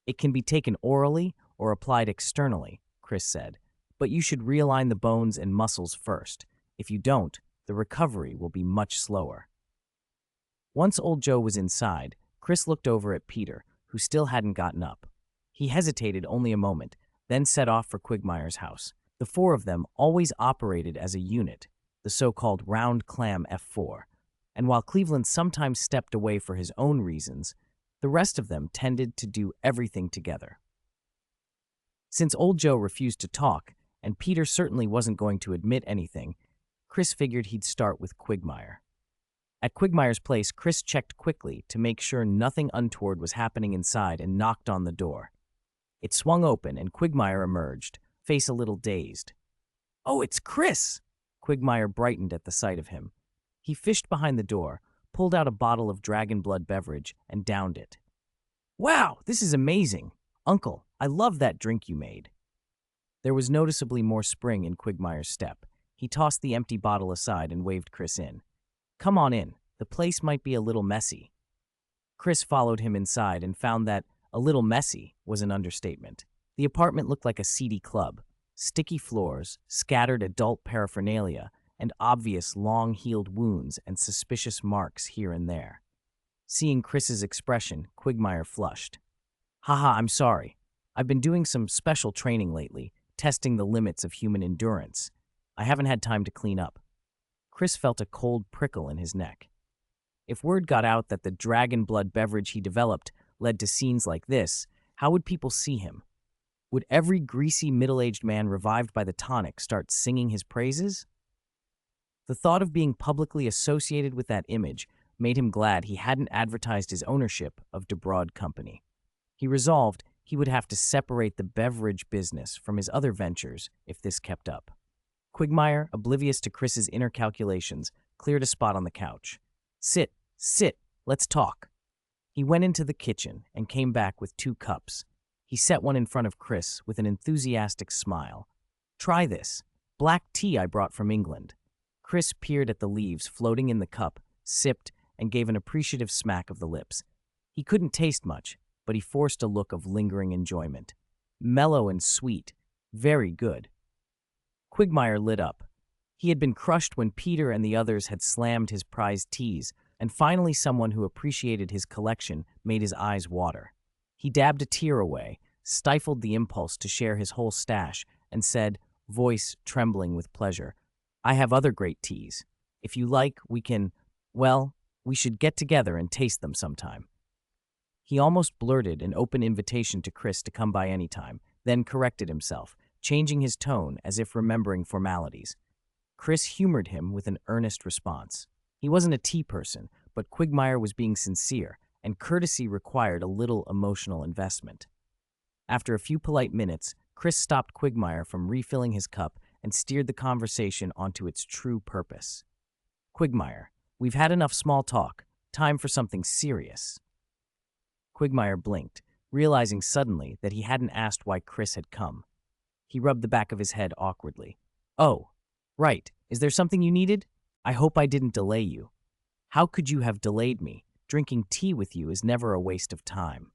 S1: "It can be taken orally or applied externally," Chris said, "but you should realign the bones and muscles first. If you don't, the recovery will be much slower." Once old Joe was inside, Chris looked over at Peter, who still hadn't gotten up. He hesitated only a moment, then set off for Quagmire's house. The four of them always operated as a unit, the so-called round clam F4, and while Cleveland sometimes stepped away for his own reasons, the rest of them tended to do everything together. Since old Joe refused to talk, and Peter certainly wasn't going to admit anything, Chris figured he'd start with Quagmire. At Quagmire's place, Chris checked quickly to make sure nothing untoward was happening inside and knocked on the door. It swung open and Quagmire emerged, face a little dazed. "Oh, it's Chris!" Quagmire brightened at the sight of him. He fished behind the door, pulled out a bottle of dragon blood beverage, and downed it. "Wow, this is amazing! Uncle, I love that drink you made." There was noticeably more spring in Quagmire's step. He tossed the empty bottle aside and waved Chris in. "Come on in. The place might be a little messy." Chris followed him inside and found that a little messy was an understatement. The apartment looked like a seedy club. Sticky floors, scattered adult paraphernalia, and obvious long-healed wounds and suspicious marks here and there. Seeing Chris's expression, Quagmire flushed. "Haha, I'm sorry. I've been doing some special training lately, testing the limits of human endurance. I haven't had time to clean up." Chris felt a cold prickle in his neck. If word got out that the dragon blood beverage he developed led to scenes like this, how would people see him? Would every greasy middle-aged man revived by the tonic start singing his praises? The thought of being publicly associated with that image made him glad he hadn't advertised his ownership of DeBroad Company. He resolved he would have to separate the beverage business from his other ventures if this kept up. Quagmire, oblivious to Chris's inner calculations, cleared a spot on the couch. Sit, let's talk." He went into the kitchen and came back with 2 cups. He set one in front of Chris with an enthusiastic smile. "Try this. Black tea I brought from England." Chris peered at the leaves floating in the cup, sipped, and gave an appreciative smack of the lips. He couldn't taste much, but he forced a look of lingering enjoyment. Mellow and sweet. Very good. Quagmire lit up. He had been crushed when Peter and the others had slammed his prized teas, and finally someone who appreciated his collection made his eyes water. He dabbed a tear away, stifled the impulse to share his whole stash, and said, voice trembling with pleasure, I have other great teas. If you like, we can, well, we should get together and taste them sometime. He almost blurted an open invitation to Chris to come by any time, then corrected himself, changing his tone as if remembering formalities. Chris humored him with an earnest response. He wasn't a tea person, but Quagmire was being sincere, and courtesy required a little emotional investment. After a few polite minutes, Chris stopped Quagmire from refilling his cup and steered the conversation onto its true purpose. Quagmire, we've had enough small talk. Time for something serious. Quagmire blinked, realizing suddenly that he hadn't asked why Chris had come. He rubbed the back of his head awkwardly. Oh, right. Is there something you needed? I hope I didn't delay you. How could you have delayed me? Drinking tea with you is never a waste of time.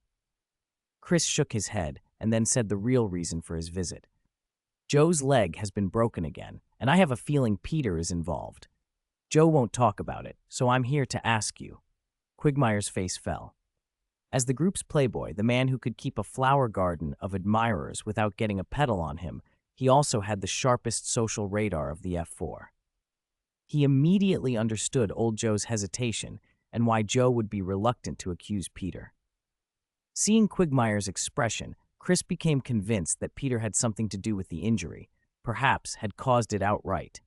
S1: Chris shook his head and then said the real reason for his visit. Joe's leg has been broken again, and I have a feeling Peter is involved. Joe won't talk about it, so I'm here to ask you. Quagmire's face fell. As the group's playboy, the man who could keep a flower garden of admirers without getting a petal on him, he also had the sharpest social radar of the F4. He immediately understood old Joe's hesitation and why Joe would be reluctant to accuse Peter. Seeing Quagmire's expression, Chris became convinced that Peter had something to do with the injury, perhaps had caused it outright.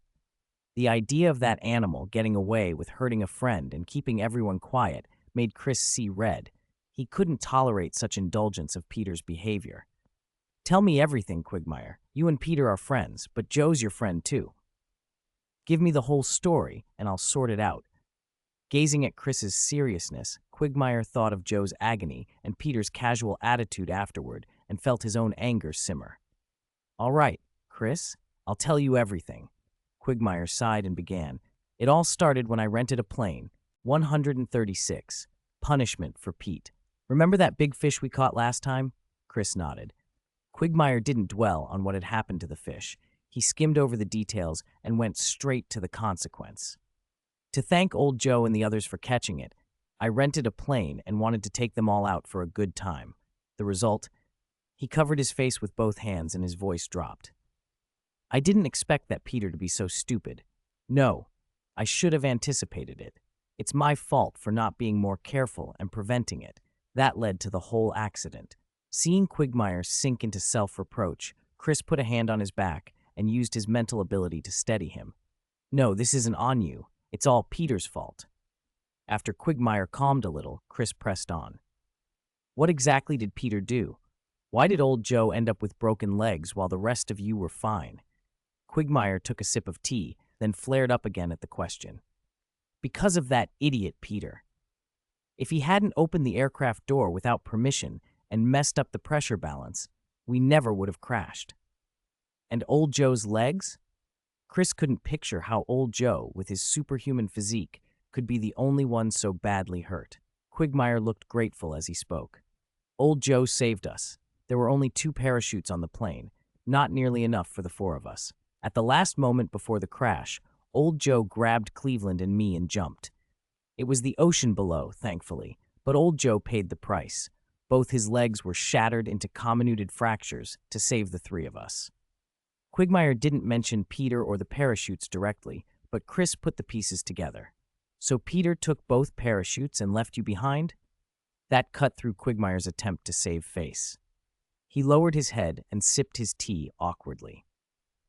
S1: The idea of that animal getting away with hurting a friend and keeping everyone quiet made Chris see red. He couldn't tolerate such indulgence of Peter's behavior. Tell me everything, Quagmire. You and Peter are friends, but Joe's your friend too. Give me the whole story, and I'll sort it out. Gazing at Chris's seriousness, Quagmire thought of Joe's agony and Peter's casual attitude afterward and felt his own anger simmer. All right, Chris, I'll tell you everything. Quagmire sighed and began. It all started when I rented a plane. 136. Punishment for Pete. Remember that big fish we caught last time? Chris nodded. Quagmire didn't dwell on what had happened to the fish. He skimmed over the details and went straight to the consequence. To thank old Joe and the others for catching it, I rented a plane and wanted to take them all out for a good time. The result? He covered his face with both hands and his voice dropped. I didn't expect that Peter to be so stupid. No, I should have anticipated it. It's my fault for not being more careful and preventing it. That led to the whole accident. Seeing Quagmire sink into self-reproach, Chris put a hand on his back and used his mental ability to steady him. No, this isn't on you. It's all Peter's fault. After Quagmire calmed a little, Chris pressed on. What exactly did Peter do? Why did old Joe end up with broken legs while the rest of you were fine? Quagmire took a sip of tea, then flared up again at the question. Because of that idiot Peter. If he hadn't opened the aircraft door without permission and messed up the pressure balance, we never would have crashed. And old Joe's legs? Chris couldn't picture how old Joe, with his superhuman physique, could be the only one so badly hurt. Quagmire looked grateful as he spoke. Old Joe saved us. There were only 2 parachutes on the plane, not nearly enough for the 4 of us. At the last moment before the crash, old Joe grabbed Cleveland and me and jumped. It was the ocean below, thankfully, but old Joe paid the price. Both his legs were shattered into comminuted fractures to save the 3 of us. Quagmire didn't mention Peter or the parachutes directly, but Chris put the pieces together. So Peter took both parachutes and left you behind? That cut through Quagmire's attempt to save face. He lowered his head and sipped his tea awkwardly.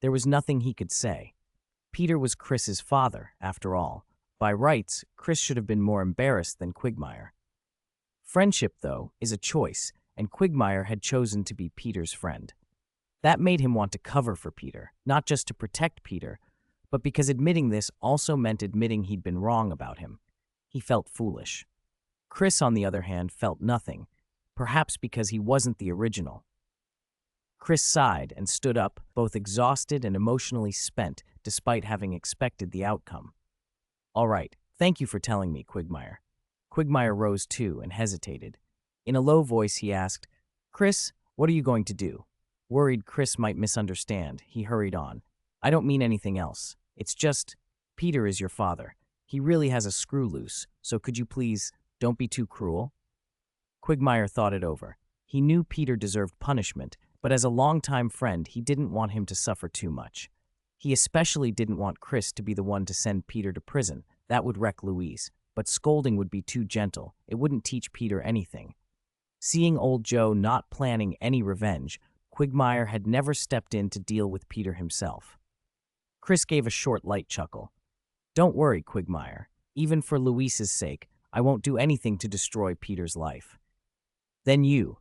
S1: There was nothing he could say. Peter was Chris's father, after all. By rights, Chris should have been more embarrassed than Quagmire. Friendship, though, is a choice, and Quagmire had chosen to be Peter's friend. That made him want to cover for Peter, not just to protect Peter, but because admitting this also meant admitting he'd been wrong about him. He felt foolish. Chris, on the other hand, felt nothing, perhaps because he wasn't the original. Chris sighed and stood up, both exhausted and emotionally spent, despite having expected the outcome. All right, thank you for telling me, Quagmire. Quagmire rose too and hesitated. In a low voice, he asked, Chris, what are you going to do? Worried Chris might misunderstand, he hurried on. I don't mean anything else. It's just, Peter is your father. He really has a screw loose, so could you please don't be too cruel? Quagmire thought it over. He knew Peter deserved punishment, but as a longtime friend, he didn't want him to suffer too much. He especially didn't want Chris to be the one to send Peter to prison. That would wreck Louise. But scolding would be too gentle. It wouldn't teach Peter anything. Seeing old Joe not planning any revenge, Quagmire had never stepped in to deal with Peter himself. Chris gave a short, light chuckle. Don't worry, Quagmire. Even for Louise's sake, I won't do anything to destroy Peter's life. Then you.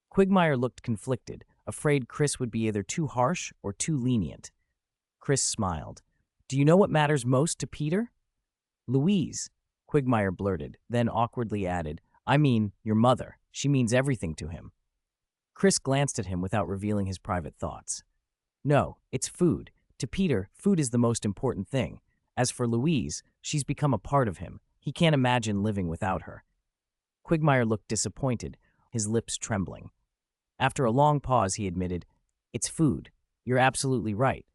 S1: Quagmire looked conflicted, afraid Chris would be either too harsh or too lenient. Chris smiled. Do you know what matters most to Peter? Louise, Quagmire blurted, then awkwardly added, I mean, your mother. She means everything to him. Chris glanced at him without revealing his private thoughts. No, it's food. To Peter, food is the most important thing. As for Louise, she's become a part of him. He can't imagine living without her. Quagmire looked disappointed, his lips trembling. After a long pause, he admitted, It's food. You're absolutely right.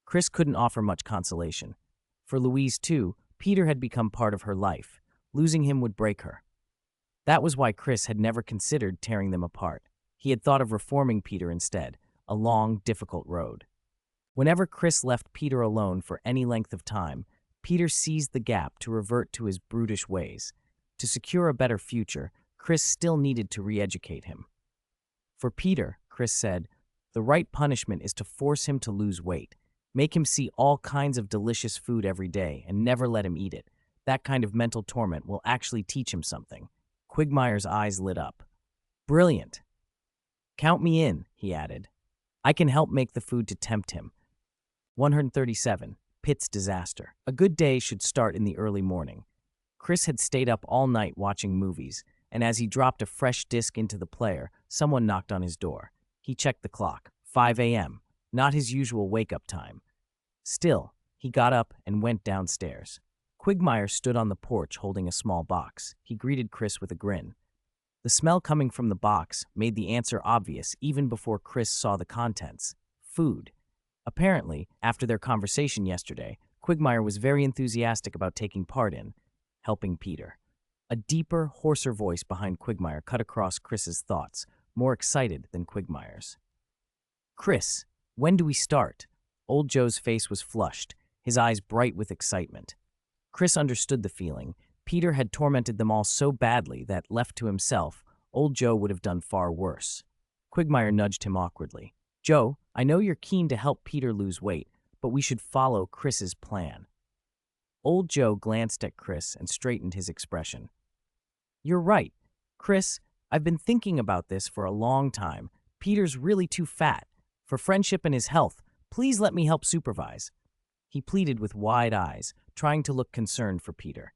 S1: Chris couldn't offer much consolation. For Louise, too, Peter had become part of her life. Losing him would break her. That was why Chris had never considered tearing them apart. He had thought of reforming Peter instead, a long, difficult road. Whenever Chris left Peter alone for any length of time, Peter seized the gap to revert to his brutish ways. To secure a better future, Chris still needed to re-educate him. For Peter, Chris said, the right punishment is to force him to lose weight. Make him see all kinds of delicious food every day and never let him eat it. That kind of mental torment will actually teach him something. Quagmire's eyes lit up. Brilliant. Count me in, he added. I can help make the food to tempt him. 137. Pitt's disaster. A good day should start in the early morning. Chris had stayed up all night watching movies, and as he dropped a fresh disc into the player, someone knocked on his door. He checked the clock. 5 a.m. Not his usual wake-up time. Still, he got up and went downstairs. Quagmire stood on the porch holding a small box. He greeted Chris with a grin. The smell coming from the box made the answer obvious even before Chris saw the contents. Food. Apparently, after their conversation yesterday, Quagmire was very enthusiastic about taking part in helping Peter. A deeper, hoarser voice behind Quagmire cut across Chris's thoughts, more excited than Quagmire's. Chris, when do we start? Old Joe's face was flushed, his eyes bright with excitement. Chris understood the feeling. Peter had tormented them all so badly that, left to himself, old Joe would have done far worse. Quagmire nudged him awkwardly. Joe, I know you're keen to help Peter lose weight, but we should follow Chris's plan. Old Joe glanced at Chris and straightened his expression. You're right. Chris, I've been thinking about this for a long time. Peter's really too fat. For friendship and his health, please let me help supervise. He pleaded with wide eyes, trying to look concerned for Peter.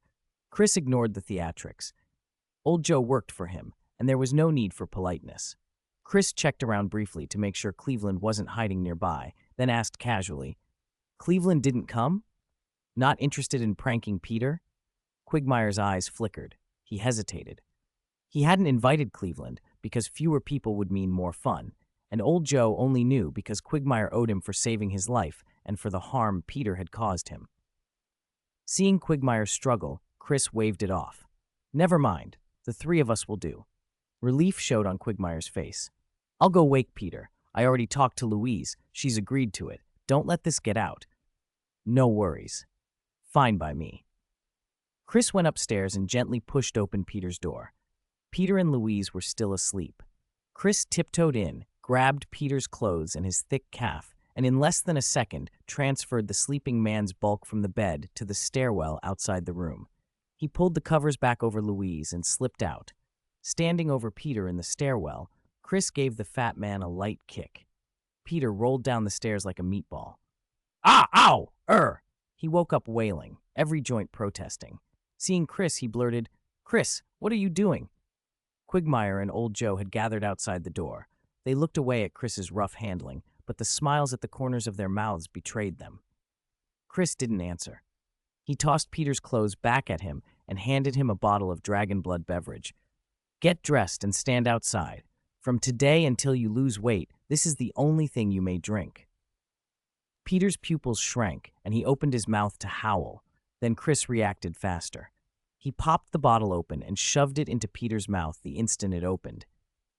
S1: Chris ignored the theatrics. Old Joe worked for him, and there was no need for politeness. Chris checked around briefly to make sure Cleveland wasn't hiding nearby, then asked casually, Cleveland didn't come? Not interested in pranking Peter? Quagmire's eyes flickered. He hesitated. He hadn't invited Cleveland because fewer people would mean more fun, and old Joe only knew because Quagmire owed him for saving his life and for the harm Peter had caused him. Seeing Quagmire struggle, Chris waved it off. Never mind, the three of us will do. Relief showed on Quagmire's face. I'll go wake Peter. I already talked to Louise. She's agreed to it. Don't let this get out. No worries. Fine by me. Chris went upstairs and gently pushed open Peter's door. Peter and Louise were still asleep. Chris tiptoed in, grabbed Peter's clothes and his thick calf, and in less than a second transferred the sleeping man's bulk from the bed to the stairwell outside the room. He pulled the covers back over Louise and slipped out. Standing over Peter in the stairwell, Chris gave the fat man a light kick. Peter rolled down the stairs like a meatball. Ah, ow, He woke up wailing, every joint protesting. Seeing Chris, he blurted, Chris, what are you doing? Quagmire and old Joe had gathered outside the door. They looked away at Chris's rough handling, but the smiles at the corners of their mouths betrayed them. Chris didn't answer. He tossed Peter's clothes back at him and handed him a bottle of dragon blood beverage. Get dressed and stand outside. From today until you lose weight, this is the only thing you may drink. Peter's pupils shrank, and he opened his mouth to howl. Then Chris reacted faster. He popped the bottle open and shoved it into Peter's mouth the instant it opened.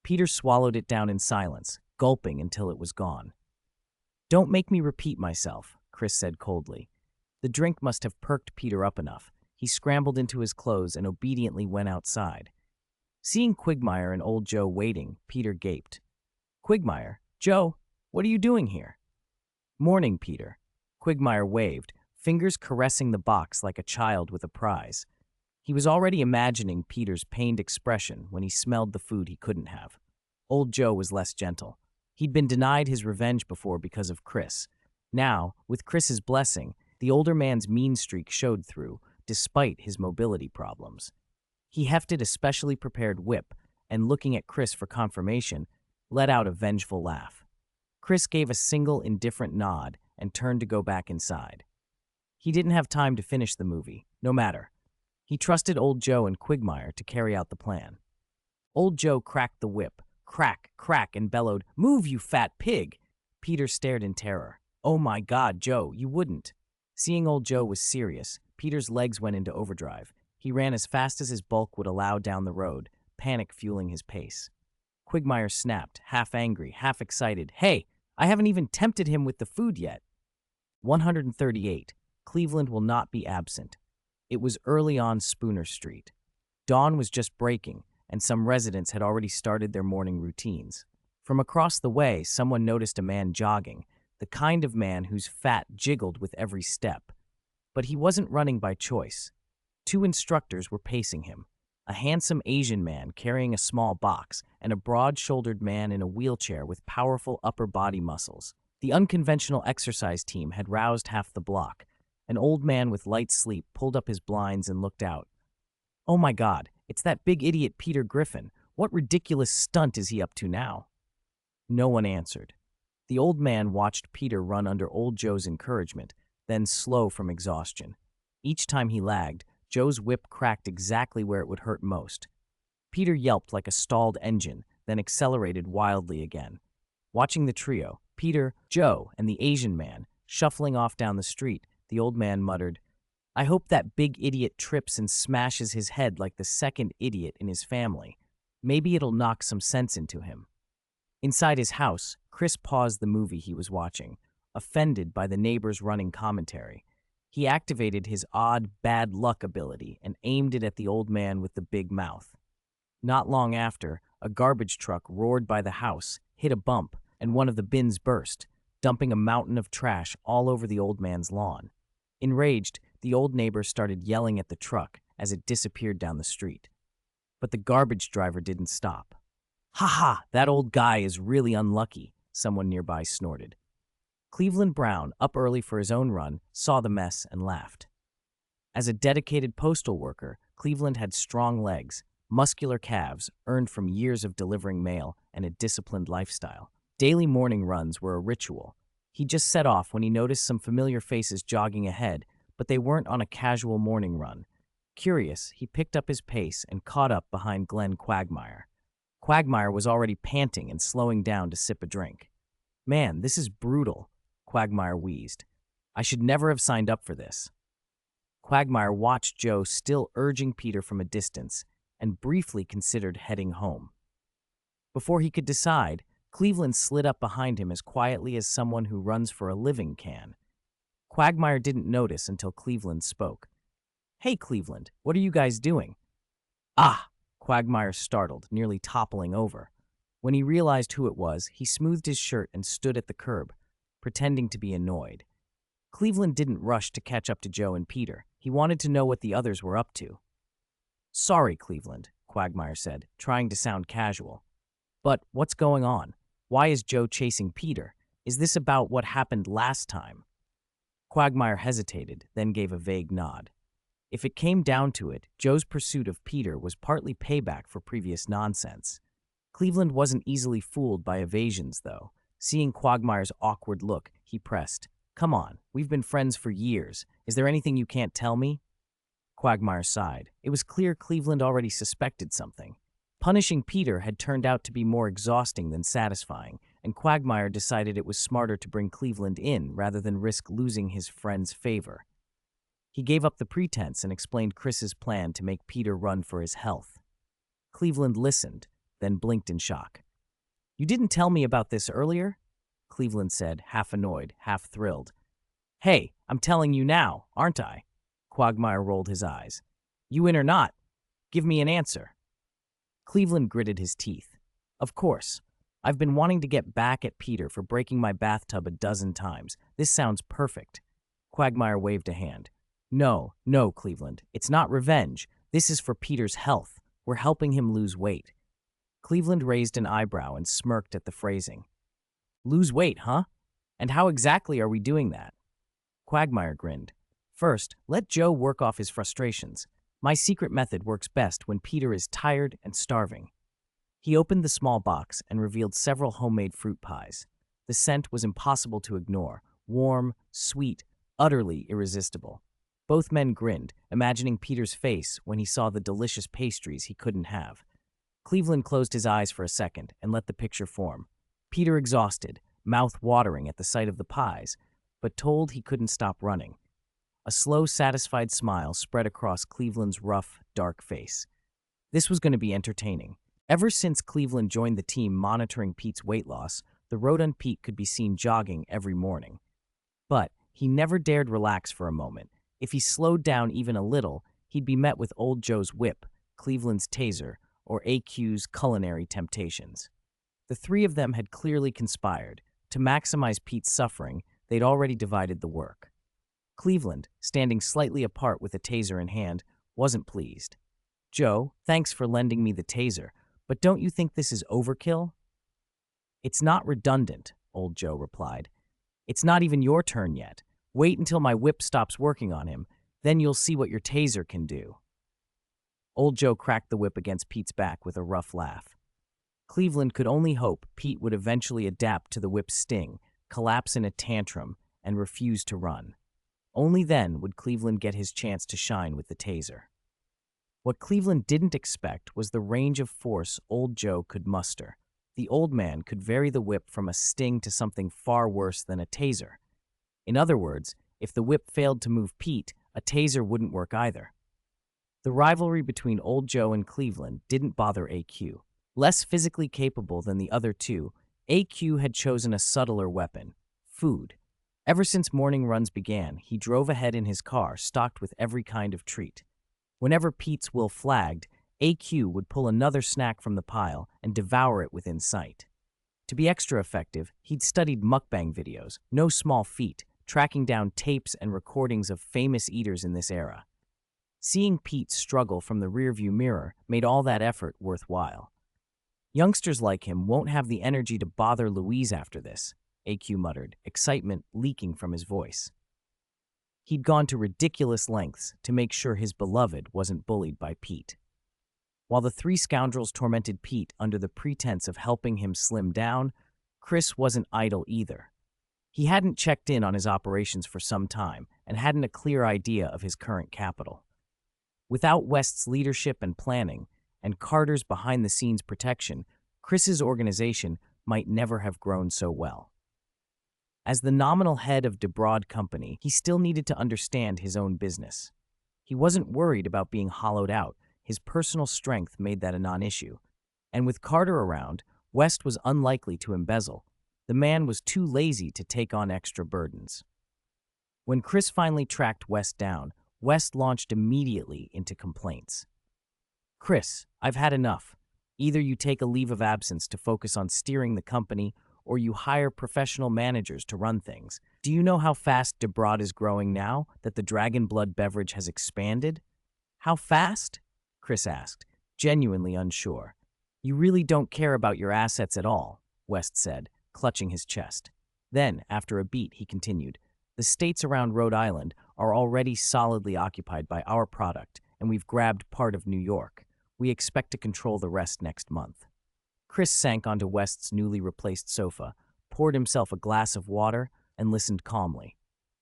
S1: Peter swallowed it down in silence, gulping until it was gone. "Don't make me repeat myself," Chris said coldly. The drink must have perked Peter up enough. He scrambled into his clothes and obediently went outside. Seeing Quagmire and old Joe waiting, Peter gaped. "Quagmire, Joe, what are you doing here?" "Morning, Peter." Quagmire waved, fingers caressing the box like a child with a prize. He was already imagining Peter's pained expression when he smelled the food he couldn't have. Old Joe was less gentle. He'd been denied his revenge before because of Chris. Now, with Chris's blessing, the older man's mean streak showed through, despite his mobility problems. He hefted a specially prepared whip and, looking at Chris for confirmation, let out a vengeful laugh. Chris gave a single indifferent nod and turned to go back inside. He didn't have time to finish the movie, no matter. He trusted old Joe and Quagmire to carry out the plan. Old Joe cracked the whip, crack, crack, and bellowed, "Move, you fat pig!" Peter stared in terror. "Oh my God, Joe, you wouldn't." Seeing old Joe was serious, Peter's legs went into overdrive. He ran as fast as his bulk would allow down the road, panic fueling his pace. Quagmire snapped, half angry, half excited. "Hey, I haven't even tempted him with the food yet." 138. Cleveland will not be absent. It was early on Spooner Street. Dawn was just breaking, and some residents had already started their morning routines. From across the way, someone noticed a man jogging, the kind of man whose fat jiggled with every step. But he wasn't running by choice. Two instructors were pacing him, a handsome Asian man carrying a small box and a broad-shouldered man in a wheelchair with powerful upper body muscles. The unconventional exercise team had roused half the block. An old man with light sleep pulled up his blinds and looked out. "Oh my God, it's that big idiot Peter Griffin. What ridiculous stunt is he up to now?" No one answered. The old man watched Peter run under old Joe's encouragement, then slow from exhaustion. Each time he lagged, Joe's whip cracked exactly where it would hurt most. Peter yelped like a stalled engine, then accelerated wildly again. Watching the trio, Peter, Joe, and the Asian man, shuffling off down the street, the old man muttered, "I hope that big idiot trips and smashes his head like the second idiot in his family. Maybe it'll knock some sense into him." Inside his house, Chris paused the movie he was watching, offended by the neighbor's running commentary. He activated his odd bad luck ability and aimed it at the old man with the big mouth. Not long after, a garbage truck roared by the house, hit a bump, and one of the bins burst, dumping a mountain of trash all over the old man's lawn. Enraged, the old neighbor started yelling at the truck as it disappeared down the street. But the garbage driver didn't stop. "Ha ha, that old guy is really unlucky," someone nearby snorted. Cleveland Brown, up early for his own run, saw the mess and laughed. As a dedicated postal worker, Cleveland had strong legs, muscular calves earned from years of delivering mail and a disciplined lifestyle. Daily morning runs were a ritual. He just set off when he noticed some familiar faces jogging ahead, but they weren't on a casual morning run. Curious, he picked up his pace and caught up behind Glenn Quagmire. Quagmire was already panting and slowing down to sip a drink. "Man, this is brutal," Quagmire wheezed. "I should never have signed up for this." Quagmire watched Joe still urging Peter from a distance and briefly considered heading home. Before he could decide, Cleveland slid up behind him as quietly as someone who runs for a living can. Quagmire didn't notice until Cleveland spoke. "Hey, Cleveland, what are you guys doing?" "Ah!" Quagmire startled, nearly toppling over. When he realized who it was, he smoothed his shirt and stood at the curb, pretending to be annoyed. Cleveland didn't rush to catch up to Joe and Peter. He wanted to know what the others were up to. "Sorry, Cleveland," Quagmire said, trying to sound casual. "But what's going on? Why is Joe chasing Peter? Is this about what happened last time?" Quagmire hesitated, then gave a vague nod. If it came down to it, Joe's pursuit of Peter was partly payback for previous nonsense. Cleveland wasn't easily fooled by evasions, though. Seeing Quagmire's awkward look, he pressed, "Come on, we've been friends for years. Is there anything you can't tell me?" Quagmire sighed. It was clear Cleveland already suspected something. Punishing Peter had turned out to be more exhausting than satisfying, and Quagmire decided it was smarter to bring Cleveland in rather than risk losing his friend's favor. He gave up the pretense and explained Chris's plan to make Peter run for his health. Cleveland listened, then blinked in shock. "You didn't tell me about this earlier?" Cleveland said, half annoyed, half thrilled. "Hey, I'm telling you now, aren't I?" Quagmire rolled his eyes. "You in or not? Give me an answer." Cleveland gritted his teeth. "Of course. I've been wanting to get back at Peter for breaking my bathtub a dozen times. This sounds perfect." Quagmire waved a hand. No, Cleveland. It's not revenge. This is for Peter's health. We're helping him lose weight." Cleveland raised an eyebrow and smirked at the phrasing. "Lose weight, huh? And how exactly are we doing that?" Quagmire grinned. "First, let Joe work off his frustrations. My secret method works best when Peter is tired and starving." He opened the small box and revealed several homemade fruit pies. The scent was impossible to ignore, warm, sweet, utterly irresistible. Both men grinned, imagining Peter's face when he saw the delicious pastries he couldn't have. Cleveland closed his eyes for a second and let the picture form. Peter exhausted, mouth watering at the sight of the pies, but told he couldn't stop running. A slow, satisfied smile spread across Cleveland's rough, dark face. This was going to be entertaining. Ever since Cleveland joined the team monitoring Pete's weight loss, the rodent Pete could be seen jogging every morning. But he never dared relax for a moment. If he slowed down even a little, he'd be met with Old Joe's whip, Cleveland's taser, or AQ's culinary temptations. The three of them had clearly conspired. To maximize Pete's suffering, they'd already divided the work. Cleveland, standing slightly apart with a taser in hand, wasn't pleased. "Joe, thanks for lending me the taser, but don't you think this is overkill?" "It's not redundant," Old Joe replied. "It's not even your turn yet. Wait until my whip stops working on him, then you'll see what your taser can do." Old Joe cracked the whip against Pete's back with a rough laugh. Cleveland could only hope Pete would eventually adapt to the whip's sting, collapse in a tantrum, and refuse to run. Only then would Cleveland get his chance to shine with the taser. What Cleveland didn't expect was the range of force Old Joe could muster. The old man could vary the whip from a sting to something far worse than a taser. In other words, if the whip failed to move Pete, a taser wouldn't work either. The rivalry between Old Joe and Cleveland didn't bother AQ. Less physically capable than the other two, AQ had chosen a subtler weapon: food. Ever since morning runs began, he drove ahead in his car, stocked with every kind of treat. Whenever Pete's will flagged, AQ would pull another snack from the pile and devour it within sight. To be extra effective, he'd studied mukbang videos, no small feat, tracking down tapes and recordings of famous eaters in this era. Seeing Pete struggle from the rearview mirror made all that effort worthwhile. "Youngsters like him won't have the energy to bother Louise after this," AQ muttered, excitement leaking from his voice. He'd gone to ridiculous lengths to make sure his beloved wasn't bullied by Pete. While the three scoundrels tormented Pete under the pretense of helping him slim down, Chris wasn't idle either. He hadn't checked in on his operations for some time and hadn't a clear idea of his current capital. Without West's leadership and planning, and Carter's behind-the-scenes protection, Chris's organization might never have grown so well. As the nominal head of DeBroad Company, he still needed to understand his own business. He wasn't worried about being hollowed out. His personal strength made that a non-issue. And with Carter around, West was unlikely to embezzle. The man was too lazy to take on extra burdens. When Chris finally tracked West down, West launched immediately into complaints. "Chris, I've had enough. Either you take a leave of absence to focus on steering the company, or you hire professional managers to run things. Do you know how fast DeBroad is growing now that the Dragon Blood beverage has expanded?" "How fast?" Chris asked, genuinely unsure. "You really don't care about your assets at all," West said, clutching his chest. Then, after a beat, he continued, "The states around Rhode Island are already solidly occupied by our product, and we've grabbed part of New York. We expect to control the rest next month." Chris sank onto West's newly replaced sofa, poured himself a glass of water, and listened calmly.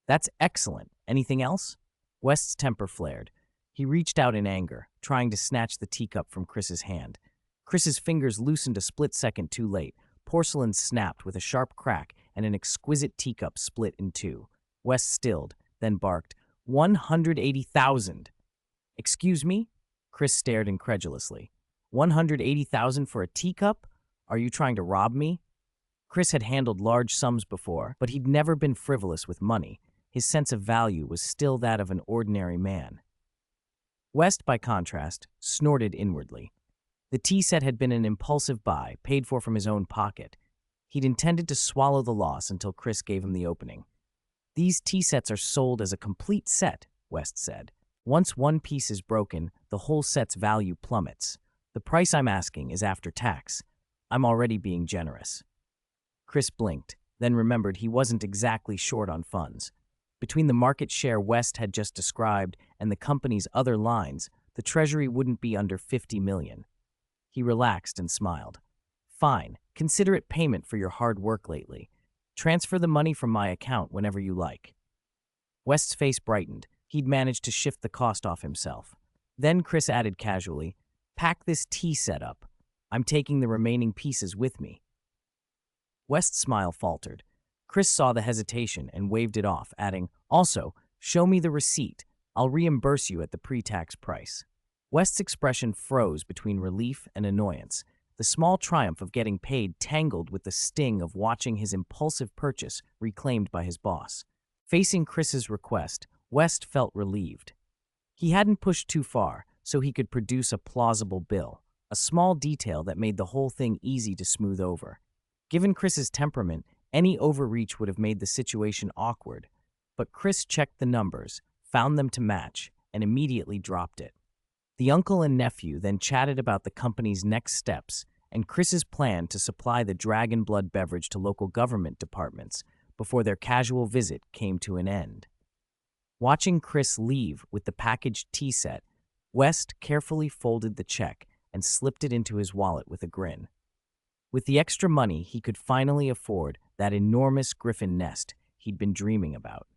S1: "That's excellent. Anything else?" West's temper flared. He reached out in anger, trying to snatch the teacup from Chris's hand. Chris's fingers loosened a split second too late. Porcelain snapped with a sharp crack, and an exquisite teacup split in two. West stilled, then barked, 180,000. Excuse me? Chris stared incredulously. 180,000 for a teacup? Are you trying to rob me? Chris had handled large sums before, but he'd never been frivolous with money. His sense of value was still that of an ordinary man. West, by contrast, snorted inwardly. The tea set had been an impulsive buy, paid for from his own pocket. He'd intended to swallow the loss until Chris gave him the opening. These tea sets are sold as a complete set, West said. Once one piece is broken, the whole set's value plummets. The price I'm asking is after tax. I'm already being generous. Chris blinked, then remembered he wasn't exactly short on funds. Between the market share West had just described and the company's other lines, the treasury wouldn't be under 50 million. He relaxed and smiled. Fine, consider it payment for your hard work lately. Transfer the money from my account whenever you like. West's face brightened. He'd managed to shift the cost off himself. Then Chris added casually, pack this tea set up. I'm taking the remaining pieces with me. West's smile faltered. Chris saw the hesitation and waved it off, adding, also, show me the receipt. I'll reimburse you at the pre-tax price. West's expression froze between relief and annoyance. The small triumph of getting paid tangled with the sting of watching his impulsive purchase reclaimed by his boss. Facing Chris's request, West felt relieved. He hadn't pushed too far, so he could produce a plausible bill, a small detail that made the whole thing easy to smooth over. Given Chris's temperament, any overreach would have made the situation awkward, but Chris checked the numbers, found them to match, and immediately dropped it. The uncle and nephew then chatted about the company's next steps and Chris's plan to supply the dragon blood beverage to local government departments before their casual visit came to an end. Watching Chris leave with the packaged tea set, West carefully folded the check and slipped it into his wallet with a grin. With the extra money, he could finally afford that enormous griffin nest he'd been dreaming about.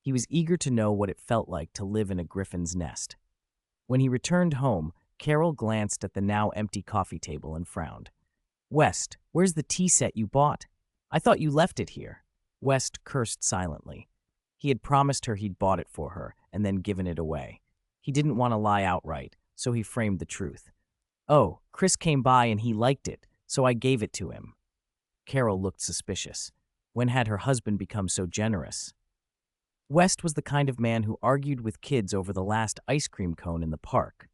S1: He was eager to know what it felt like to live in a griffin's nest. When he returned home, Carol glanced at the now empty coffee table and frowned. West, where's the tea set you bought? I thought you left it here. West cursed silently. He had promised her he'd bought it for her and then given it away. He didn't want to lie outright, so he framed the truth. Oh, Chris came by and he liked it, so I gave it to him. Carol looked suspicious. When had her husband become so generous? West was the kind of man who argued with kids over the last ice cream cone in the park.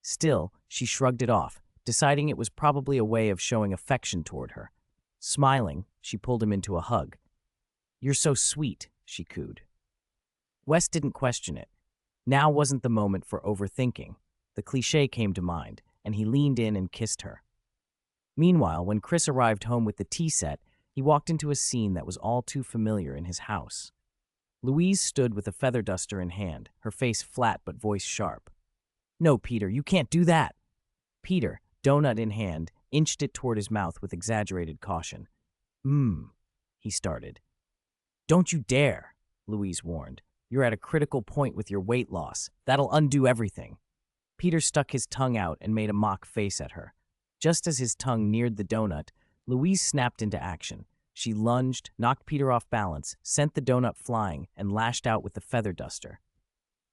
S1: Still, she shrugged it off, deciding it was probably a way of showing affection toward her. Smiling, she pulled him into a hug. You're so sweet, she cooed. West didn't question it. Now wasn't the moment for overthinking. The cliché came to mind, and he leaned in and kissed her. Meanwhile, when Chris arrived home with the tea set, he walked into a scene that was all too familiar in his house. Louise stood with a feather duster in hand, her face flat but voice sharp. No, Peter, you can't do that. Peter, donut in hand, inched it toward his mouth with exaggerated caution. He started. Don't you dare, Louise warned. You're at a critical point with your weight loss. That'll undo everything. Peter stuck his tongue out and made a mock face at her. Just as his tongue neared the donut, Louise snapped into action. She lunged, knocked Peter off balance, sent the donut flying, and lashed out with the feather duster.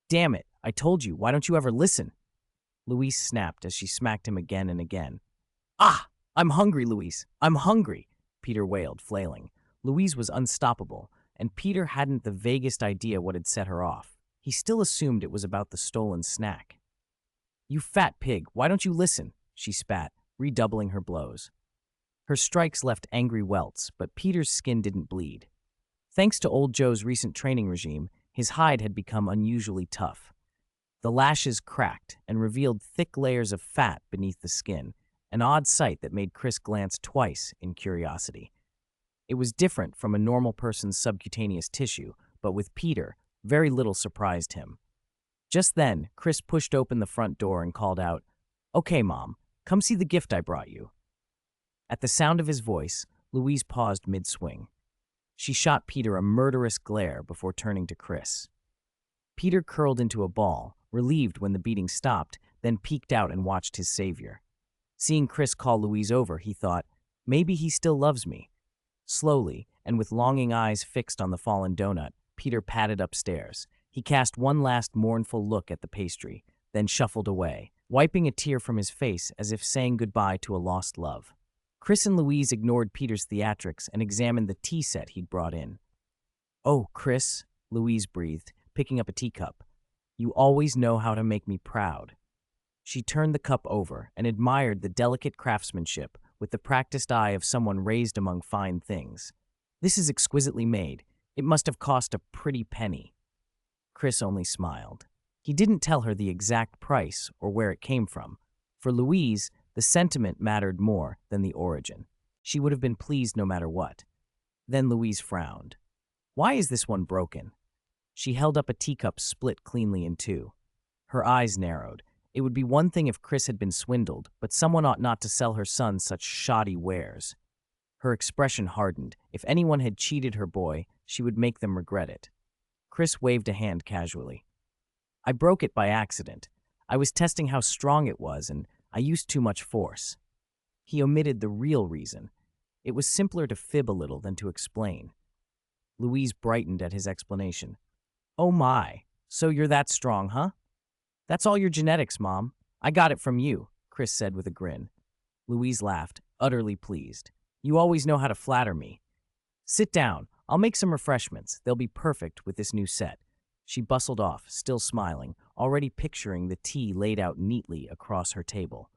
S1: Damn it, I told you, why don't you ever listen? Louise snapped as she smacked him again and again. Ah, I'm hungry, Louise, I'm hungry, Peter wailed, flailing. Louise was unstoppable, and Peter hadn't the vaguest idea what had set her off. He still assumed it was about the stolen snack. You fat pig, why don't you listen? She spat, redoubling her blows. Her strikes left angry welts, but Peter's skin didn't bleed. Thanks to old Joe's recent training regime, his hide had become unusually tough. The lashes cracked and revealed thick layers of fat beneath the skin, an odd sight that made Chris glance twice in curiosity. It was different from a normal person's subcutaneous tissue, but with Peter, very little surprised him. Just then, Chris pushed open the front door and called out, Okay, Mom, come see the gift I brought you. At the sound of his voice, Louise paused mid-swing. She shot Peter a murderous glare before turning to Chris. Peter curled into a ball, relieved when the beating stopped, then peeked out and watched his savior. Seeing Chris call Louise over, he thought, maybe he still loves me. Slowly, and with longing eyes fixed on the fallen donut, Peter padded upstairs. He cast one last mournful look at the pastry, then shuffled away, wiping a tear from his face as if saying goodbye to a lost love. Chris and Louise ignored Peter's theatrics and examined the tea set he'd brought in. "Oh, Chris," Louise breathed, picking up a teacup. "You always know how to make me proud." She turned the cup over and admired the delicate craftsmanship with the practiced eye of someone raised among fine things. "This is exquisitely made. It must have cost a pretty penny." Chris only smiled. He didn't tell her the exact price or where it came from. For Louise, the sentiment mattered more than the origin. She would have been pleased no matter what. Then Louise frowned. "Why is this one broken?" She held up a teacup split cleanly in two. Her eyes narrowed. It would be one thing if Chris had been swindled, but someone ought not to sell her son such shoddy wares. Her expression hardened. If anyone had cheated her boy, she would make them regret it. Chris waved a hand casually. "I broke it by accident. I was testing how strong it was, and I used too much force." He omitted the real reason. It was simpler to fib a little than to explain. Louise brightened at his explanation. "Oh my, so you're that strong, huh?" "That's all your genetics, Mom. I got it from you," Chris said with a grin. Louise laughed, utterly pleased. "You always know how to flatter me. Sit down. I'll make some refreshments. They'll be perfect with this new set." She bustled off, still smiling, already picturing the tea laid out neatly across her table.